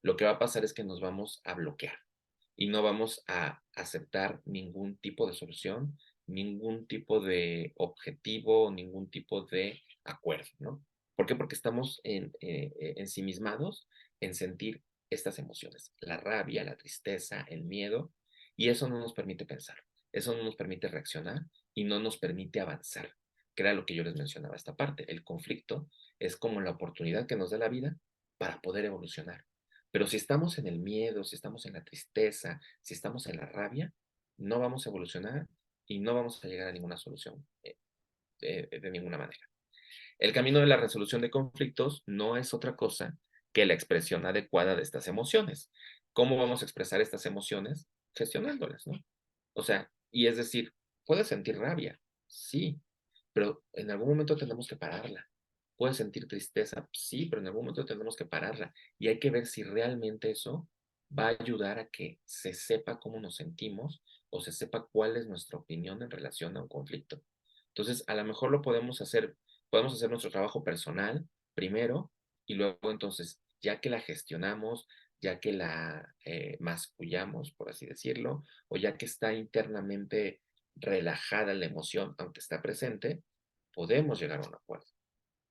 Speaker 2: lo que va a pasar es que nos vamos a bloquear y no vamos a aceptar ningún tipo de solución, ningún tipo de objetivo, ningún tipo de acuerdo, ¿no? ¿Por qué? Porque estamos ensimismados en sentir estas emociones, la rabia, la tristeza, el miedo, y eso no nos permite pensar, eso no nos permite reaccionar y no nos permite avanzar, que era lo que yo les mencionaba esta parte. El conflicto es como la oportunidad que nos da la vida para poder evolucionar. Pero si estamos en el miedo, si estamos en la tristeza, si estamos en la rabia, no vamos a evolucionar y no vamos a llegar a ninguna solución de ninguna manera. El camino de la resolución de conflictos no es otra cosa que la expresión adecuada de estas emociones. ¿Cómo vamos a expresar estas emociones? Gestionándolas, ¿no? O sea, y es decir, puedes sentir rabia, sí, pero en algún momento tenemos que pararla. Puedes sentir tristeza, sí, pero en algún momento tenemos que pararla. Y hay que ver si realmente eso va a ayudar a que se sepa cómo nos sentimos o se sepa cuál es nuestra opinión en relación a un conflicto. Entonces, a lo mejor lo podemos hacer nuestro trabajo personal primero y luego entonces, ya que la gestionamos, ya que la mascullamos, por así decirlo, o ya que está internamente relajada la emoción, aunque está presente, podemos llegar a un acuerdo.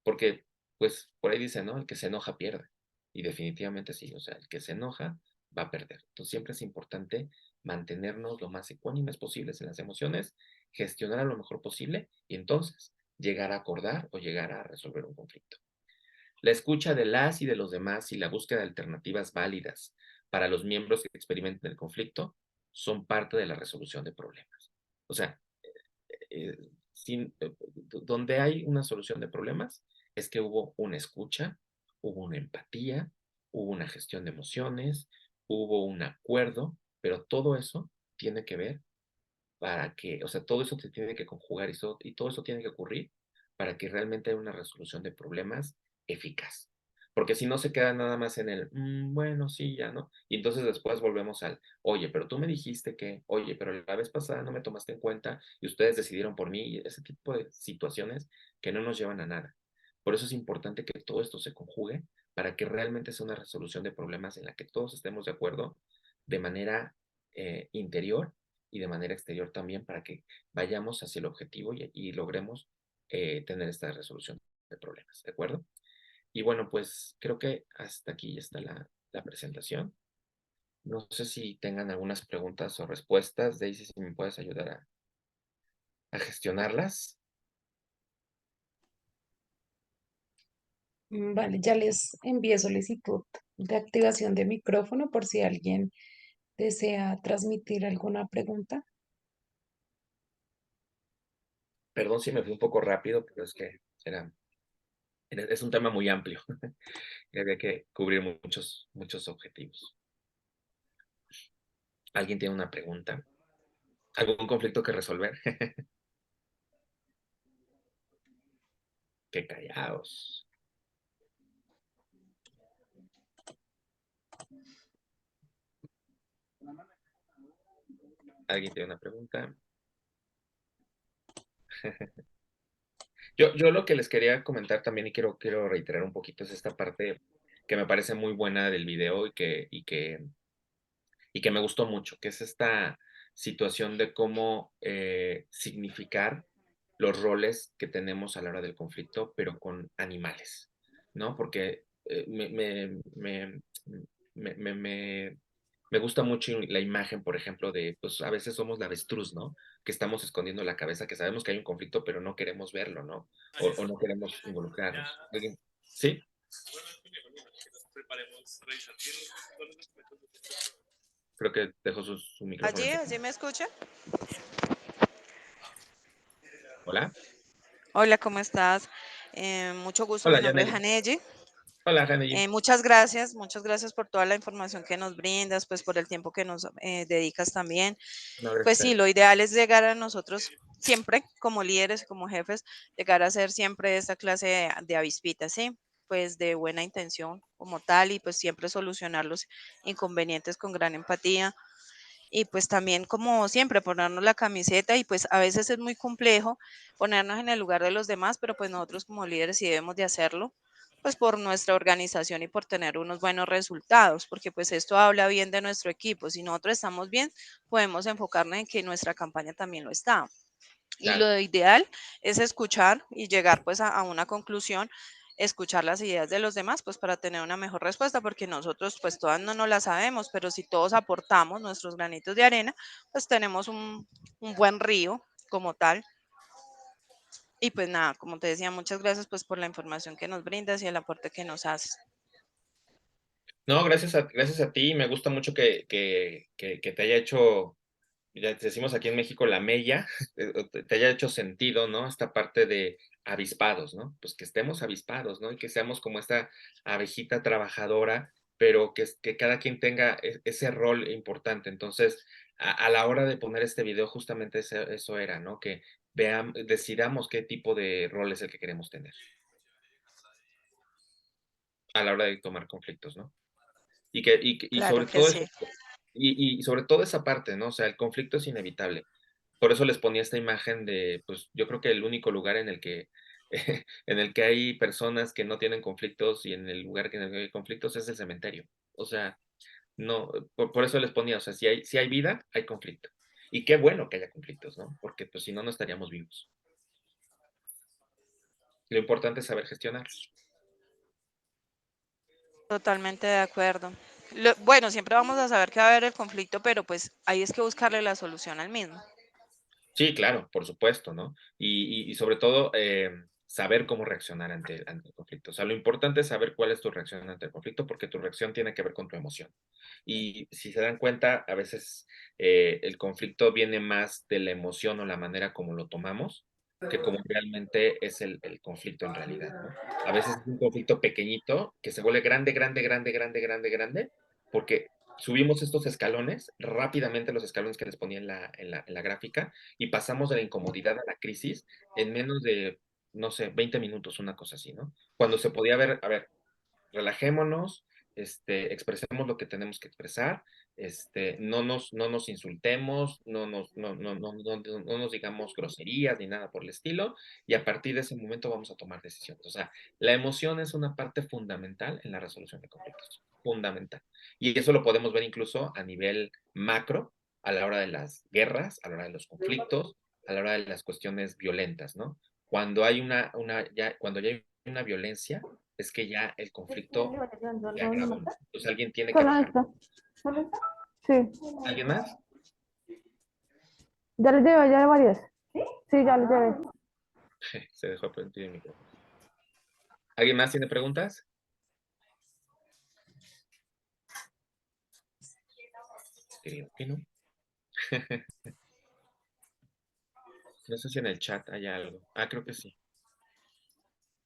Speaker 2: Porque, pues, por ahí dice, ¿no? El que se enoja pierde. Y definitivamente sí, o sea, el que se enoja va a perder. Entonces, siempre es importante mantenernos lo más ecuánimes posibles en las emociones, gestionar lo mejor posible y entonces llegar a acordar o llegar a resolver un conflicto. La escucha de las y de los demás y la búsqueda de alternativas válidas para los miembros que experimenten el conflicto son parte de la resolución de problemas. O sea, donde hay una solución de problemas es que hubo una escucha, hubo una empatía, hubo una gestión de emociones, hubo un acuerdo, pero todo eso tiene que ver para que, o sea, todo eso se tiene que conjugar y todo eso tiene que ocurrir para que realmente haya una resolución de problemas eficaz. Porque si no se queda nada más en el, bueno, sí, ya, ¿no? Y entonces después volvemos al, oye, pero tú me dijiste que, oye, pero la vez pasada no me tomaste en cuenta y ustedes decidieron por mí, y ese tipo de situaciones que no nos llevan a nada. Por eso es importante que todo esto se conjugue para que realmente sea una resolución de problemas en la que todos estemos de acuerdo de manera interior y de manera exterior también para que vayamos hacia el objetivo y logremos tener esta resolución de problemas, ¿de acuerdo? Y bueno, pues creo que hasta aquí ya está la presentación. No sé si tengan algunas preguntas o respuestas. Daisy, si me puedes ayudar a gestionarlas.
Speaker 1: Vale, ya les envié solicitud de activación de micrófono por si alguien desea transmitir alguna pregunta.
Speaker 2: Perdón si me fui un poco rápido, pero es que es un tema muy amplio y había que cubrir muchos objetivos. ¿Alguien tiene una pregunta? ¿Algún conflicto que resolver? Qué callados. ¿Alguien tiene una pregunta? Yo lo que les quería comentar también y quiero reiterar un poquito es esta parte que me parece muy buena del video y que me gustó mucho, que es esta situación de cómo significar los roles que tenemos a la hora del conflicto, pero con animales, ¿no? Porque me gusta mucho la imagen, por ejemplo, de, pues a veces somos la avestruz, ¿no? Que estamos escondiendo la cabeza, que sabemos que hay un conflicto, pero no queremos verlo, ¿no? O no queremos involucrarnos. ¿Sí? Creo que dejó su micrófono
Speaker 4: Allí
Speaker 2: encendido.
Speaker 4: me escucha.
Speaker 2: Hola.
Speaker 4: Hola, ¿cómo estás? Mucho gusto, mi
Speaker 2: Hola,
Speaker 4: nombre es
Speaker 2: Janely.
Speaker 4: Hanelli.
Speaker 2: Hola, Janely.
Speaker 4: Muchas gracias por toda la información que nos brindas, pues por el tiempo que nos dedicas también.
Speaker 2: No,
Speaker 4: Pues
Speaker 2: gracias a
Speaker 4: sí,
Speaker 2: ti.
Speaker 4: lo ideal es llegar a nosotros siempre, como líderes y como jefes, llegar a ser siempre esta clase de avispitas, ¿sí? Pues de buena intención como tal y pues siempre solucionar los inconvenientes con gran empatía. Y pues también como siempre ponernos la camiseta y pues a veces es muy complejo ponernos en el lugar de los demás, pero pues nosotros como líderes sí debemos de hacerlo, pues por nuestra organización y por tener unos buenos resultados, porque pues esto habla bien de nuestro equipo. Si nosotros estamos bien, podemos enfocarnos en que nuestra campaña también lo está. Y
Speaker 2: Claro,
Speaker 4: lo ideal es escuchar y llegar pues a una conclusión, escuchar las ideas de los demás pues para tener una mejor respuesta, porque nosotros pues todas no nos las sabemos, pero si todos aportamos nuestros granitos de arena, pues tenemos un buen río como tal. Y pues nada, como te decía, muchas gracias pues por la información que nos brindas y el aporte que nos haces.
Speaker 2: No, gracias a ti. Me gusta mucho que te haya hecho, ya decimos aquí en México, la mella, te haya hecho sentido, ¿no? Esta parte de avispados, ¿no? Pues que estemos avispados, ¿no? Y que seamos como esta abejita trabajadora, pero que cada quien tenga ese rol importante. Entonces, a la hora de poner este video, justamente eso era, ¿no? Que decidamos qué tipo de rol es el que queremos tener a la hora de tomar conflictos, ¿no? Y
Speaker 4: Claro
Speaker 2: sobre
Speaker 4: que
Speaker 2: todo
Speaker 4: sí.
Speaker 2: eso, y sobre todo esa parte, ¿no? O sea, el conflicto es inevitable. Por eso les ponía esta imagen de, pues, yo creo que el único lugar en el que en el que hay personas que no tienen conflictos y en el lugar en el que hay conflictos es el cementerio. O sea, no, por eso les ponía, o sea, si hay vida, hay conflicto. Y qué bueno que haya conflictos, ¿no? Porque, pues, si no, no estaríamos vivos. Lo importante es saber gestionarlos.
Speaker 4: Totalmente de acuerdo. Bueno, siempre vamos a saber que va a haber el conflicto, pero pues ahí es que buscarle la solución al mismo.
Speaker 2: Sí, claro, por supuesto, ¿no? Y sobre todo, saber cómo reaccionar ante el conflicto. O sea, lo importante es saber cuál es tu reacción ante el conflicto, porque tu reacción tiene que ver con tu emoción. Y si se dan cuenta, a veces el conflicto viene más de la emoción o la manera como lo tomamos, que como realmente es el conflicto en realidad, ¿no? A veces es un conflicto pequeñito que se vuelve grande, grande, grande, grande, grande, grande, porque subimos estos escalones, rápidamente los escalones que les ponía en la gráfica, y pasamos de la incomodidad a la crisis en menos de, no sé, 20 minutos, una cosa así, ¿no? Cuando se podía ver, a ver, relajémonos, expresemos lo que tenemos que expresar, no nos insultemos, no nos digamos groserías ni nada por el estilo, y a partir de ese momento vamos a tomar decisiones. O sea, la emoción es una parte fundamental en la resolución de conflictos, fundamental. Y eso lo podemos ver incluso a nivel macro, a la hora de las guerras, a la hora de los conflictos, a la hora de las cuestiones violentas, ¿no? Cuando ya hay una violencia, es que ya el conflicto se agravó, ¿no? Entonces alguien tiene que
Speaker 5: ¿Solo
Speaker 2: bajar.
Speaker 5: esto? ¿Solo esto? Sí.
Speaker 2: ¿Alguien más?
Speaker 5: Ya les llevé, ya varias. Sí, ya les llevé.
Speaker 2: Se dejó prendido el micrófono. ¿Alguien más tiene preguntas? Creo que no. No sé si en el chat hay algo. Ah, creo que sí.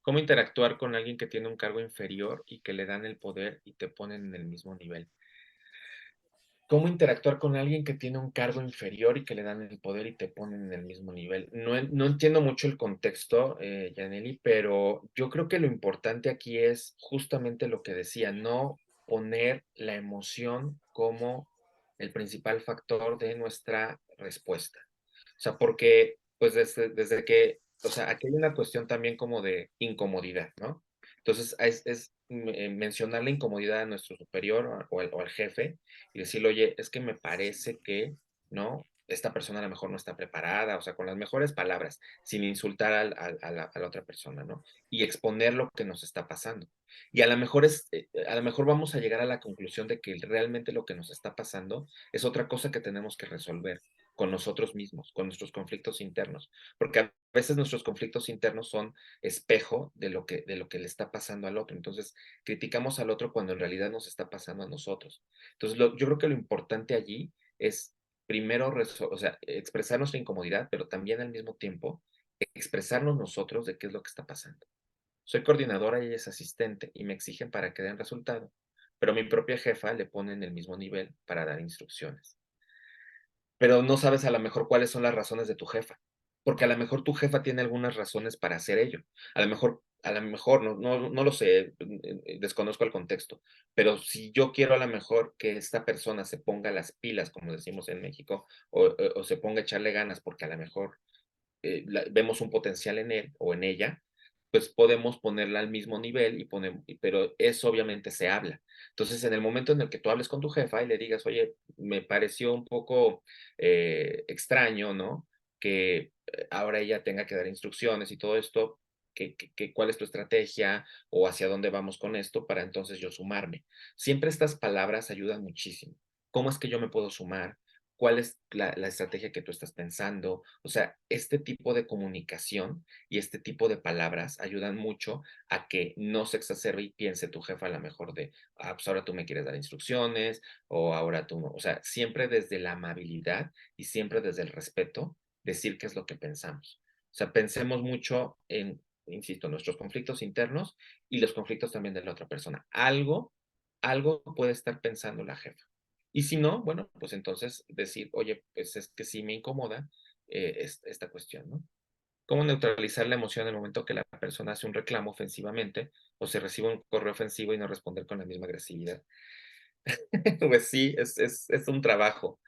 Speaker 2: ¿Cómo interactuar con alguien que tiene un cargo inferior y que le dan el poder y te ponen en el mismo nivel? ¿Cómo interactuar con alguien que tiene un cargo inferior y que le dan el poder y te ponen en el mismo nivel? No entiendo mucho el contexto, Yaneli, pero yo creo que lo importante aquí es justamente lo que decía, no poner la emoción como el principal factor de nuestra respuesta. O sea, porque, pues, desde que, o sea, aquí hay una cuestión también como de incomodidad, ¿no? Entonces, mencionar la incomodidad a nuestro superior o al jefe y decirle, oye, es que me parece que, ¿no? Esta persona a lo mejor no está preparada, o sea, con las mejores palabras, sin insultar a la otra persona, ¿no? Y exponer lo que nos está pasando. Y a lo mejor vamos a llegar a la conclusión de que realmente lo que nos está pasando es otra cosa que tenemos que resolver con nosotros mismos, con nuestros conflictos internos, porque a veces nuestros conflictos internos son espejo de lo que le está pasando al otro. Entonces, criticamos al otro cuando en realidad nos está pasando a nosotros. Entonces, yo creo que lo importante allí es primero, o sea, expresar nuestra incomodidad, pero también al mismo tiempo expresarnos nosotros de qué es lo que está pasando. Soy coordinadora y ella es asistente y me exigen para que den resultado, pero mi propia jefa le pone en el mismo nivel para dar instrucciones, pero no sabes a lo mejor cuáles son las razones de tu jefa, porque a lo mejor tu jefa tiene algunas razones para hacer ello. A lo mejor, no lo sé, desconozco el contexto, pero si yo quiero a lo mejor que esta persona se ponga las pilas, como decimos en México, o se ponga a echarle ganas, porque a lo mejor vemos un potencial en él o en ella, pues podemos ponerla al mismo nivel, pero eso obviamente se habla. Entonces, en el momento en el que tú hables con tu jefa y le digas, oye, me pareció un poco extraño, ¿no? Que ahora ella tenga que dar instrucciones y todo esto, ¿cuál es tu estrategia o hacia dónde vamos con esto para entonces yo sumarme? Siempre estas palabras ayudan muchísimo. ¿Cómo es que yo me puedo sumar? cuál es la estrategia que tú estás pensando. O sea, este tipo de comunicación y este tipo de palabras ayudan mucho a que no se exacerbe y piense tu jefa a lo mejor de, pues ahora tú me quieres dar instrucciones o ahora tú, o sea, siempre desde la amabilidad y siempre desde el respeto, decir qué es lo que pensamos. O sea, pensemos mucho en, insisto, nuestros conflictos internos y los conflictos también de la otra persona. Algo puede estar pensando la jefa. Y si no, bueno, pues entonces decir, oye, pues es que sí me incomoda esta cuestión, ¿no? ¿Cómo neutralizar la emoción en el momento que la persona hace un reclamo ofensivamente o se recibe un correo ofensivo y no responder con la misma agresividad? Pues sí, es es un trabajo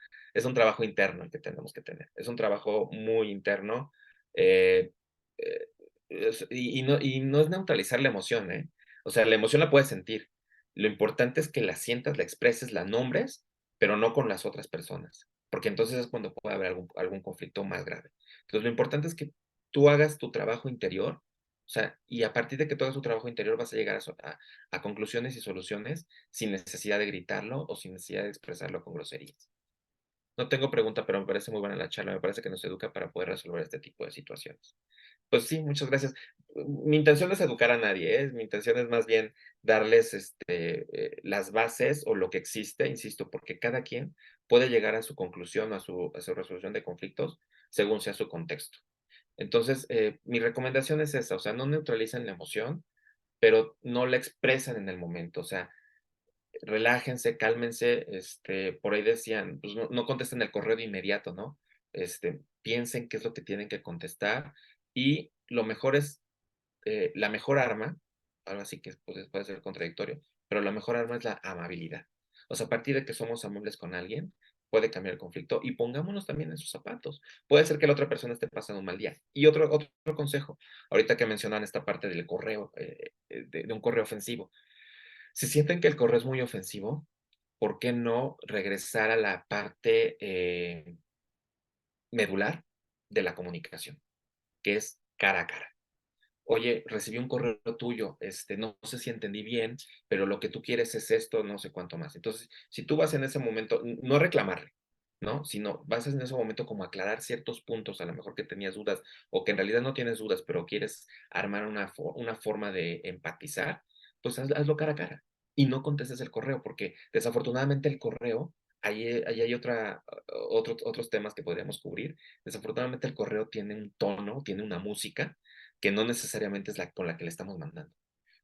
Speaker 2: interno el que tenemos que tener. Es un trabajo muy interno. eh, eh, y no es neutralizar la emoción, ¿eh? O sea, la emoción la puedes sentir. Lo importante es que la sientas, la expreses, la nombres, pero no con las otras personas, porque entonces es cuando puede haber algún conflicto más grave. Entonces, lo importante es que tú hagas tu trabajo interior, o sea, y a partir de que tú hagas tu trabajo interior vas a llegar a conclusiones y soluciones sin necesidad de gritarlo o sin necesidad de expresarlo con groserías. No tengo pregunta, pero me parece muy buena la charla, me parece que nos educa para poder resolver este tipo de situaciones. Pues sí, muchas gracias. Mi intención no es educar a nadie, ¿eh? Mi intención es más bien darles las bases o lo que existe, insisto, porque cada quien puede llegar a su conclusión, a su resolución de conflictos según sea su contexto. Entonces, mi recomendación es esa, o sea, no neutralicen la emoción, pero no la expresan en el momento, o sea, relájense, cálmense, por ahí decían, pues no contesten el correo de inmediato, ¿no? Piensen qué es lo que tienen que contestar y lo mejor es, la mejor arma, ahora sí que pues, puede ser contradictorio, pero la mejor arma es la amabilidad. O sea, a partir de que somos amables con alguien, puede cambiar el conflicto y pongámonos también en sus zapatos. Puede ser que la otra persona esté pasando un mal día. Y otro consejo, ahorita que mencionan esta parte del correo, de un correo ofensivo. Si sienten que el correo es muy ofensivo, ¿por qué no regresar a la parte medular de la comunicación, que es cara a cara? Oye, recibí un correo tuyo, no sé si entendí bien, pero lo que tú quieres es esto, no sé cuánto más. Entonces, si tú vas en ese momento, no reclamarle, ¿no? Sino vas en ese momento como a aclarar ciertos puntos, a lo mejor que tenías dudas o que en realidad no tienes dudas, pero quieres armar una forma de empatizar, pues hazlo cara a cara y no contestes el correo, porque desafortunadamente el correo, ahí hay otros temas que podríamos cubrir. Desafortunadamente el correo tiene un tono, tiene una música que no necesariamente es la con la que le estamos mandando,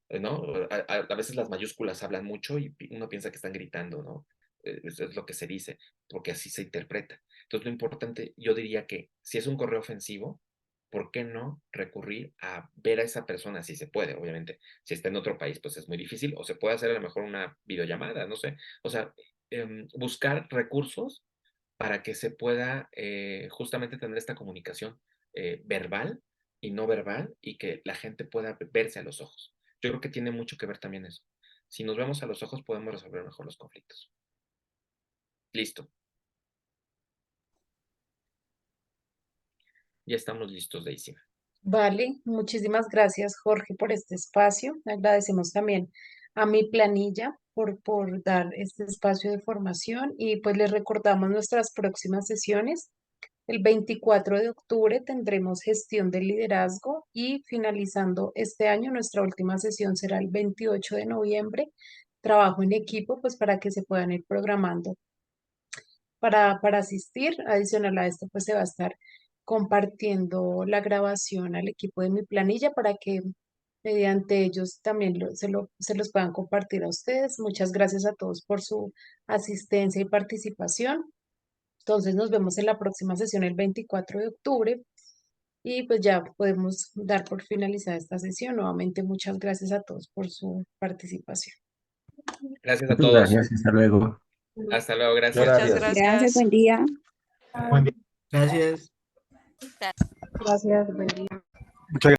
Speaker 2: ¿no? A veces las mayúsculas hablan mucho y uno piensa que están gritando, ¿no? Eso es lo que se dice, porque así se interpreta. Entonces, lo importante, yo diría que si es un correo ofensivo, ¿por qué no recurrir a ver a esa persona? Si se puede, obviamente. Si está en otro país, pues es muy difícil, o se puede hacer a lo mejor una videollamada, no sé. O sea, buscar recursos para que se pueda justamente tener esta comunicación verbal y no verbal y que la gente pueda verse a los ojos. Yo creo que tiene mucho que ver también eso. Si nos vemos a los ojos podemos resolver mejor los conflictos. Listo. Ya estamos listos, Daisy.
Speaker 1: Vale, muchísimas gracias, Jorge, por este espacio. Agradecemos también a mi planilla por dar este espacio de formación y pues les recordamos nuestras próximas sesiones. El 24 de octubre tendremos gestión del liderazgo y finalizando este año, nuestra última sesión será el 28 de noviembre, trabajo en equipo, pues para que se puedan ir programando para asistir. Adicional a esto, pues se va a estar compartiendo la grabación al equipo de mi planilla para que mediante ellos también se los puedan compartir a ustedes. Muchas gracias a todos por su asistencia y participación. Entonces nos vemos en la próxima sesión el 24 de octubre y pues ya podemos dar por finalizada esta sesión. Nuevamente muchas gracias a todos por su participación.
Speaker 2: Gracias a
Speaker 6: Muchas
Speaker 2: todos.
Speaker 6: gracias, hasta luego.
Speaker 2: Hasta luego, gracias.
Speaker 4: Muchas
Speaker 7: Gracias.
Speaker 5: Gracias,
Speaker 4: gracias.
Speaker 5: buen día.
Speaker 7: Buen día.
Speaker 6: Gracias.
Speaker 5: Gracias, buen día.
Speaker 7: Muchas